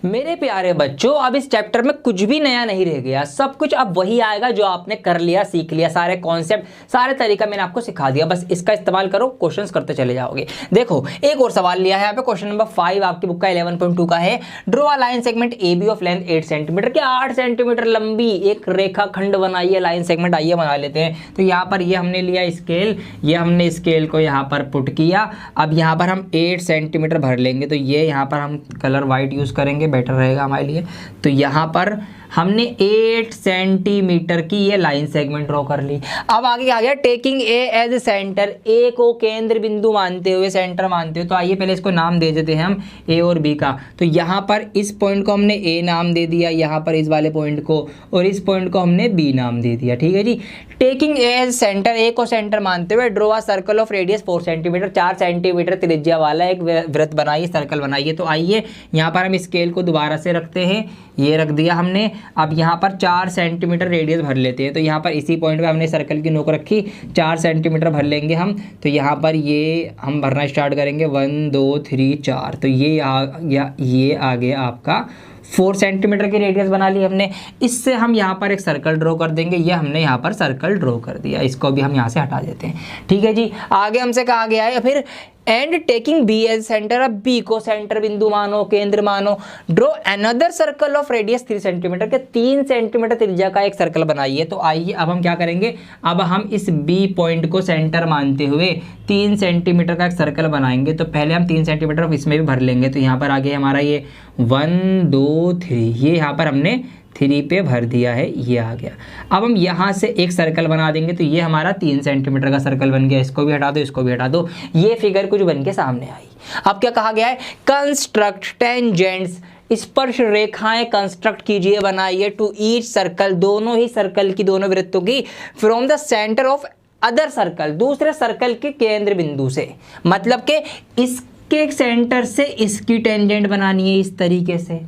मेरे प्यारे बच्चों, अब इस चैप्टर में कुछ भी नया नहीं रह गया, सब कुछ अब वही आएगा जो आपने कर लिया, सीख लिया, सारे कॉन्सेप्ट, सारे तरीका मैंने आपको सिखा दिया। बस इसका इस्तेमाल करो, क्वेश्चंस करते चले जाओगे। देखो एक और सवाल लिया है यहाँ पे, क्वेश्चन नंबर 5 आपकी बुक का 11.2 का है। Draw a line segment AB of length 8 centimetre के 8 सेंटीमीटर लंबी एक रेखा खंड बनाइए, लाइन सेगमेंट। आइए बना लेते हैं। तो यहाँ पर ये हमने लिया स्केल, ये हमने स्केल को यहाँ पर पुट किया। अब यहाँ पर हम 8 सेंटीमीटर भर लेंगे, तो ये यहाँ पर हम कलर वाइट यूज़ करेंगे, बेटर रहेगा हमारे लिए। तो यहाँ पर हमने 8 सेंटीमीटर की ये लाइन सेगमेंट ड्रॉ कर ली। अब आगे आ गया टेकिंग ए एज सेंटर, ए को केंद्र बिंदु मानते हुए, सेंटर मानते हुए। तो आइए पहले इसको नाम दे देते हैं हम ए और बी का। तो यहाँ पर इस पॉइंट को हमने ए नाम दे दिया, यहाँ पर इस वाले पॉइंट को, और इस पॉइंट को हमने बी नाम दे दिया, ठीक है जी। टेकिंग ए एज सेंटर, ए को सेंटर मानते हुए draw a circle of radius 4 centimetre, 4 centimetre त्रिज्या वाला एक वृत्त बनाइए, सर्कल बनाइए। तो आइए यहाँ पर हम स्केल को दोबारा से रखते हैं, ये रख दिया हमने। अब यहाँ पर 4 सेंटीमीटर रेडियस भर लेते हैं। तो यहाँ पर इसी पॉइंट पे हमने सर्कल की नोक रखी, 4 सेंटीमीटर भर लेंगे हम। तो यहाँ पर ये हम भरना स्टार्ट करेंगे, 1 2 3 4। तो ये आ गया आपका 4 सेंटीमीटर की रेडियस बना ली हमने। इससे हम यहाँ पर एक सर्कल ड्रॉ कर देंगे, ये हमने यहाँ पर सर्कल ड्रॉ कर दिया, इसको भी हम यहाँ से हटा देते हैं, ठीक है जी। आगे हमसे कहा गया है फिर and taking B as centre, अब बी को सेंटर बिंदु मानो, केंद्र मानो। Draw another circle of radius 3 centimetre के 3 सेंटीमीटर त्रिज्या का एक सर्कल बनाइए। तो आइए अब हम क्या करेंगे, अब हम इस बी पॉइंट को सेंटर मानते हुए 3 सेंटीमीटर का एक सर्कल बनाएंगे। तो पहले हम 3 सेंटीमीटर इसमें भी भर लेंगे। तो यहाँ पर आगे हमारा ये 1 2 3, ये यहाँ पर हमने 3 पे भर दिया है, ये आ गया। अब हम यहाँ से एक सर्कल बना देंगे। तो ये हमारा 3 सेंटीमीटर का सर्कल बन गया, इसको भी हटा दो, इसको भी हटा दो। ये फिगर कुछ बन के सामने आई। अब क्या कहा गया है, कंस्ट्रक्ट टेंजेंट्स, स्पर्श रेखाएं कंस्ट्रक्ट कीजिए, बनाइए टू ईच सर्कल, दोनों ही सर्कल की, दोनों वृत्तों की, from the centre of other circle, दूसरे सर्कल के केंद्र बिंदु से। मतलब कि इसके सेंटर से इसकी टेंजेंट बनानी है इस तरीके से,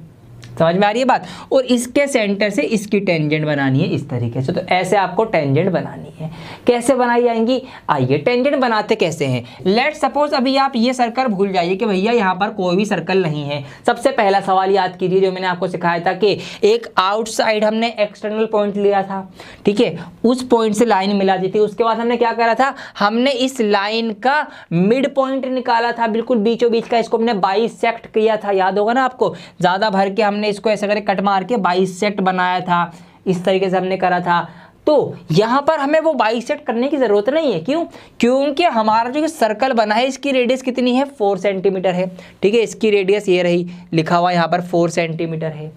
समझ में आ रही है बात, और इसके सेंटर से इसकी टेंजेंट बनानी है इस तरीके से। तो ऐसे आपको टेंजेंट बनानी है। कैसे बनाई जाएंगी, आइए टेंजेंट बनाते कैसे हैं। लेट सपोज अभी आप ये सर्कल भूल जाइए कि भैया यहाँ पर कोई भी सर्कल नहीं है। सबसे पहला सवाल याद कीजिए जो मैंने आपको सिखाया था कि एक आउटसाइड हमने एक्सटर्नल पॉइंट लिया था, ठीक है, उस पॉइंट से लाइन मिला दी थी। उसके बाद हमने क्या करा था, हमने इस लाइन का मिड पॉइंट निकाला था, बिल्कुल बीचों बीच का, इसको हमने बाइसेक्ट किया था, याद होगा ना आपको। ज़्यादा भर के हमने इसको ऐसा करके कट मार के बाइसेक्ट बनाया था, इस तरीके से हमने करा था। तो यहां पर हमें वो बाइसेक्ट करने की जरूरत नहीं है। क्यों, क्योंकि हमारा जो सर्कल बना है इसकी रेडियस कितनी है, 4 सेंटीमीटर है, ठीक है। इसकी रेडियस ये रही, लिखा हुआ यहां पर 4 सेंटीमीटर है।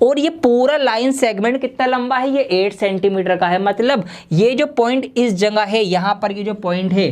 और ये पूरा लाइन सेगमेंट कितना लंबा है, ये 8 सेंटीमीटर का है। मतलब ये जो पॉइंट इस जगह है, यहां पर ये जो पॉइंट है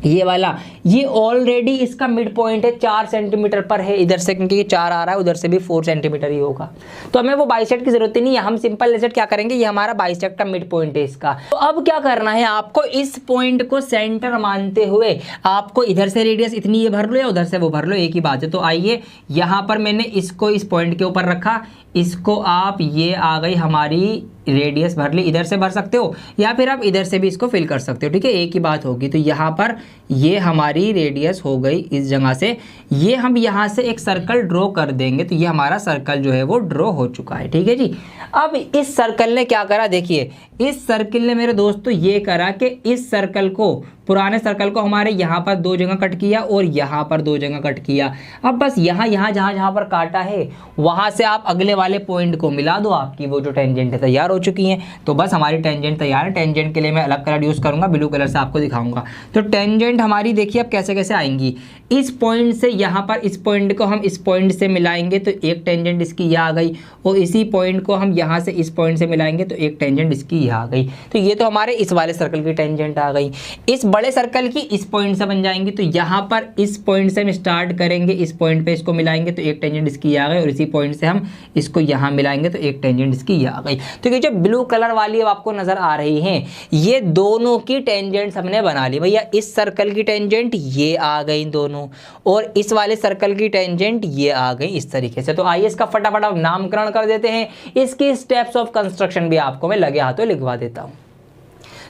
ये वाला, ये ऑलरेडी इसका मिड पॉइंट है, 4 सेंटीमीटर पर है इधर से, क्योंकि 4 आ रहा है, उधर से भी 4 सेंटीमीटर ही होगा। तो हमें वो बाइसेक्ट की जरूरत ही नहीं है। हम सिंपल लेसेट क्या करेंगे, ये हमारा बाइसेक्ट का मिड पॉइंट है इसका। तो अब क्या करना है आपको, इस पॉइंट को सेंटर मानते हुए आपको इधर से रेडियस इतनी ये भर लो या उधर से वो भर लो, एक ही बात है। तो आइए यहाँ पर मैंने इसको इस पॉइंट के ऊपर रखा, इसको आप, ये आ गई हमारी रेडियस भर ली, इधर से भर सकते हो या फिर आप इधर से भी इसको फिल कर सकते हो, ठीक है, एक ही बात होगी। तो यहाँ पर ये हमारी रेडियस हो गई इस जगह से, ये हम यहाँ से एक सर्कल ड्रॉ कर देंगे। तो ये हमारा सर्कल जो है वो ड्रॉ हो चुका है, ठीक है जी। अब इस सर्कल ने क्या करा, देखिए इस सर्कल ने मेरे दोस्तों ये करा कि इस सर्कल को पुराने सर्कल को हमारे यहाँ पर 2 जगह कट किया और यहाँ पर 2 जगह कट किया। अब बस यहाँ जहाँ पर काटा है वहाँ से आप अगले वाले पॉइंट को मिला दो, आपकी वो जो टेंजेंट है तैयार हो चुकी हैं। तो बस हमारी टेंजेंट तैयार है। टेंजेंट के लिए मैं अलग कलर यूज़ करूँगा, ब्लू कलर से आपको दिखाऊंगा। तो टेंजेंट हमारी देखिए अब कैसे कैसे आएंगी। इस पॉइंट से यहाँ पर इस पॉइंट को हम इस पॉइंट से मिलाएंगे तो एक टेंजेंट इसकी यह आ गई, और इसी पॉइंट को हम यहाँ से इस पॉइंट से मिलाएंगे तो एक टेंजेंट इसकी यह आ गई। तो ये तो हमारे इस वाले सर्कल की टेंजेंट आ गई। इस बड़े सर्कल की इस पॉइंट से बन जाएंगी, तो यहाँ पर इस पॉइंट से हम स्टार्ट करेंगे, इस पॉइंट पे इसको मिलाएंगे तो एक टेंजेंट इसकी आ गई, और इसी पॉइंट से हम इसको यहाँ मिलाएंगे तो एक टेंजेंट इसकी आ गई। तो ये जो ब्लू कलर वाली अब आपको नजर आ रही हैं, ये दोनों की टेंजेंट्स हमने बना ली भैया। इस सर्कल की टेंजेंट ये आ गई दोनों, और इस वाले सर्कल की टेंजेंट ये आ गई इस तरीके से। तो आइए इसका फटाफट अब नामकरण कर देते हैं। इसकी स्टेप्स ऑफ कंस्ट्रक्शन भी आपको मैं लगे हाथों लिखवा देता हूँ।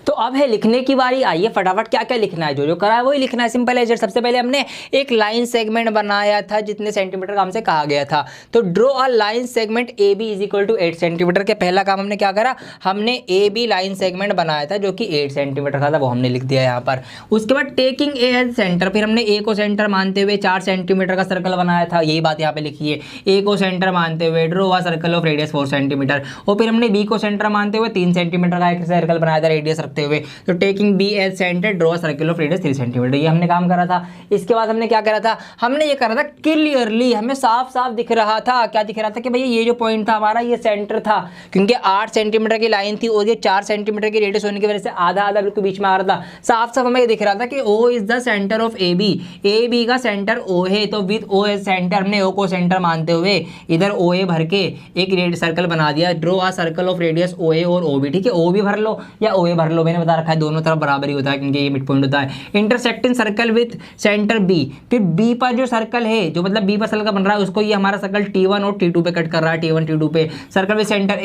तो अब है लिखने की बारी। आइए फटाफट क्या क्या लिखना है, जो करा है वही लिखना है, सिंपल है। सबसे पहले हमने एक लाइन सेगमेंट बनाया था जितने सेंटीमीटर का हमसे कहा गया था। तो draw a line segment A B is equal to 8 centimetre के पहला काम हमने क्या करा, हमने ए बी लाइन सेगमेंट बनाया था जो कि 8 सेंटीमीटर का था, वो हमने लिख दिया यहाँ पर। उसके बाद टेकिंग ए एज सेंटर, फिर हमने ए को सेंटर मानते हुए 4 सेंटीमीटर का सर्कल बनाया था, यही बात यहाँ पे लिखी है। ए को सेंटर मानते हुए draw a circle of radius 4 centimetre, और फिर हमने बी को सेंटर मानते हुए 3 सेंटीमीटर का एक सर्कल बनाया था रेडियस रखते हुए। तो taking B as centre draw circle of radius 3 centimetre, ये हमने काम करा था। इसके बाद हमने क्या करा था, हमने ये करा था क्लियरली, हमें साफ साफ दिख रहा था, क्या दिख रहा था कि भैया ये जो पॉइंट था हमारा ये सेंटर था, क्योंकि 8 सेंटीमीटर की लाइन थी और ये 4 सेंटीमीटर की रेडियस होने की वजह से आधा आधा बिल्कुल बीच में आ रहा था। साफ साफ हमें ये दिख रहा था कि O is the centre of A B का सेंटर ओ है। तो विद ओ एज सेंटर हमने ओ को सेंटर मानते हुए इधर ओ ए भर के एक रेड सर्कल बना दिया, draw a circle of radius O A और ओ बी। ठीक है, ओ भी भर लो या ओ ए भर लो, मैंने बता रखा है दोनों तरफ बराबर ही होता है क्योंकि ये मिड पॉइंट होता है। Intersecting circle with centre B, फिर बी पर जो सर्कल है, जो मतलब बी पर सर्कल बन रहा है उसको ये हमारा सर्कल T1 और T2 पे कट कर रहा है, T1 T2 पे। Circle with centre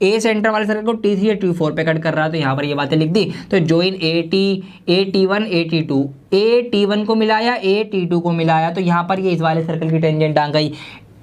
A centre वाले सर्कल को T3 या T4 पे कट कर रहा है, तो यहाँ पर ये बातें लिख दी। तो ज्वाइन AT1 AT2, AT1 को मिलाया AT2 को मिलाया, तो यहाँ पर ये इस वाले सर्कल की टेंजेंट आ गई,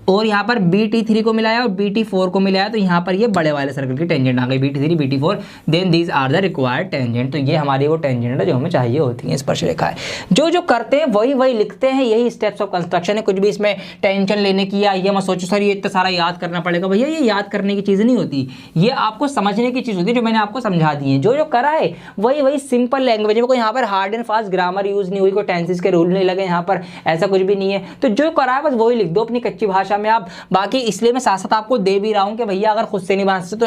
और यहाँ पर BT3 को मिलाया और BT4 को मिलाया, तो यहाँ पर ये बड़े वाले सर्कल की टेंजेंट आ गई BT3 BT4। Then these are the required tangent. तो ये हमारी वो टेंजेंट है जो हमें चाहिए होती है स्पर्शरेखाएं। जो करते हैं वही लिखते हैं, यही स्टेप्स ऑफ कंस्ट्रक्शन है। कुछ भी इसमें टेंशन लेने की या ये मत सोचो सर ये इतना सारा याद करना पड़ेगा, भैया ये याद करने की चीज़ नहीं होती, ये आपको समझने की चीज़ होती है, जो मैंने आपको समझा दी है। जो करा है वही सिंपल लैंग्वेज में, कोई यहाँ पर hard and fast grammar use नहीं हुई, कोई टेंसेस के रूल नहीं लगे यहाँ पर, ऐसा कुछ भी नहीं है। तो जो करा है बस वही लिख दो अपनी कच्ची भाषा में आप। बाकी इसलिए मैं साथ साथ आपको दे भी रहा हूं कि भैया अगर खुद से नहीं बना सकते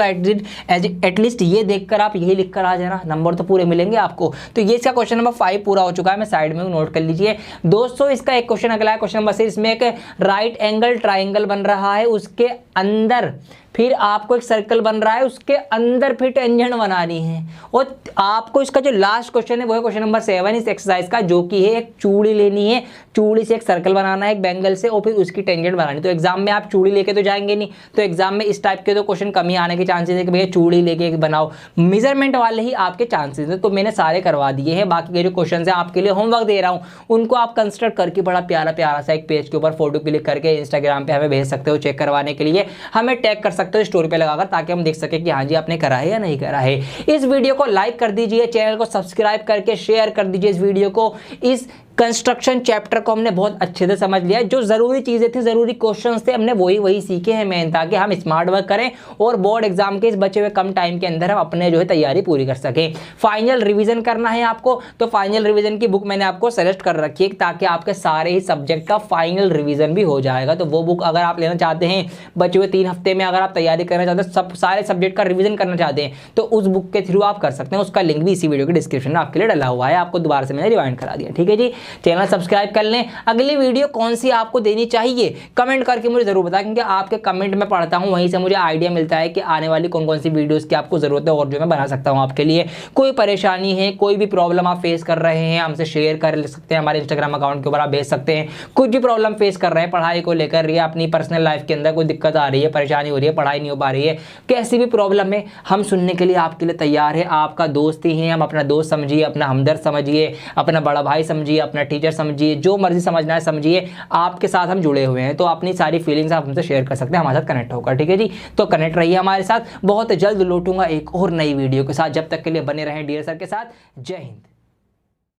तो एटलीस्ट ये देखकर आप यही लिख कर आ जाना, नंबर तो पूरे मिलेंगे आपको। तो ये इसका क्वेश्चन नंबर 5 पूरा हो चुका है, मैं साइड में नोट कर लीजिए दोस्तों। इसका एक क्वेश्चन अगला है, क्वेश्चन नंबर 6। इसमें एक राइट एंगल ट्राइंगल बन रहा है, उसके अंदर फिर आपको एक सर्कल बन रहा है, उसके अंदर फिर टेंजेंट बनानी है। और आपको इसका जो लास्ट क्वेश्चन है वो है क्वेश्चन नंबर 7 इस एक्सरसाइज का, जो कि है एक चूड़ी लेनी है, चूड़ी से एक सर्कल बनाना है एक बैंगल से, और फिर उसकी टेंजेंट बनानी। तो एग्जाम में आप चूड़ी लेके तो जाएंगे नहीं, तो एग्जाम में इस टाइप के तो क्वेश्चन कम ही आने के चांसेस है कि भैया चूड़ी लेके एक बनाओ, मेजरमेंट वाले ही आपके चांसेस है। तो मैंने सारे करवा दिए हैं। बाकी के जो क्वेश्चन है आपके लिए होमवर्क दे रहा हूँ, उनको आप कंस्ट्रक्ट करके बड़ा प्यारा सा एक पेज के ऊपर फोटो क्लिक करके इंस्टाग्राम पे हमें भेज सकते हो चेक करवाने के लिए, हमें टैग कर सकते हो स्टोरी पे लगाकर, ताकि हम देख सके कि हाँ जी आपने करा है या नहीं करा है। इस वीडियो को लाइक कर दीजिए, चैनल को सब्सक्राइब करके शेयर कर दीजिए इस वीडियो को। इस कंस्ट्रक्शन चैप्टर को हमने बहुत अच्छे से समझ लिया, जो जरूरी चीजें थी, जरूरी क्वेश्चंस थे, हमने वही सीखे हैं मेन, ताकि हम स्मार्ट वर्क करें और बोर्ड एग्जाम के इस बचे हुए कम टाइम के अंदर हम अपने जो है तैयारी पूरी कर सकें। फाइनल रिवीजन करना है आपको, तो फाइनल रिवीजन की बुक मैंने आपको सजेस्ट कर रखी है, ताकि आपके सारे ही सब्जेक्ट का फाइनल रिवीजन भी हो जाएगा। तो वो बुक अगर आप लेना चाहते हैं, बचे हुए 3 हफ्ते में अगर आप तैयारी करना चाहते हैं, सब सारे सब्जेक्ट का रिवीजन करना चाहते हैं, तो उस बुक के थ्रू आप कर सकते हैं। उसका लिंक भी इसी वीडियो के डिस्क्रिप्शन में आपके लिए डला हुआ है, आपको दोबारा से मैंने रिवाइंड करा दिया। ठीक है जी, चैनल सब्सक्राइब कर लें। अगली वीडियो कौन सी आपको देनी चाहिए कमेंट करके मुझे जरूर बताएं, क्योंकि आपके कमेंट में पढ़ता हूं, वहीं से मुझे आइडिया मिलता है कि आने वाली कौन कौन सी वीडियोस की आपको जरूरत है और जो मैं बना सकता हूं आपके लिए। कोई परेशानी है, कोई भी प्रॉब्लम आप फेस कर रहे हैं, हमसे शेयर कर सकते हैं, हमारे इंस्टाग्राम अकाउंट के ऊपर आप भेज सकते हैं। कुछ भी प्रॉब्लम फेस कर रहे हैं पढ़ाई को लेकर, या अपनी पर्सनल लाइफ के अंदर कोई दिक्कत आ रही है, परेशानी हो रही है, पढ़ाई नहीं हो पा रही है, कैसी भी प्रॉब्लम है, हम सुनने के लिए आपके लिए तैयार है। आपका दोस्त ही है, हम अपना दोस्त समझिए, अपना हमदर्द समझिए, अपना बड़ा भाई समझिए, अपना टीचर समझिए, जो मर्जी समझना है समझिए, आपके साथ हम जुड़े हुए हैं। तो अपनी सारी फीलिंग्स आप हमसे शेयर कर सकते हैं, हमारे साथ कनेक्ट होकर। ठीक है जी, तो कनेक्ट रहिए हमारे साथ। बहुत जल्द लौटूंगा एक और नई वीडियो के साथ, जब तक के लिए बने रहें डियर सर के साथ। जय हिंद।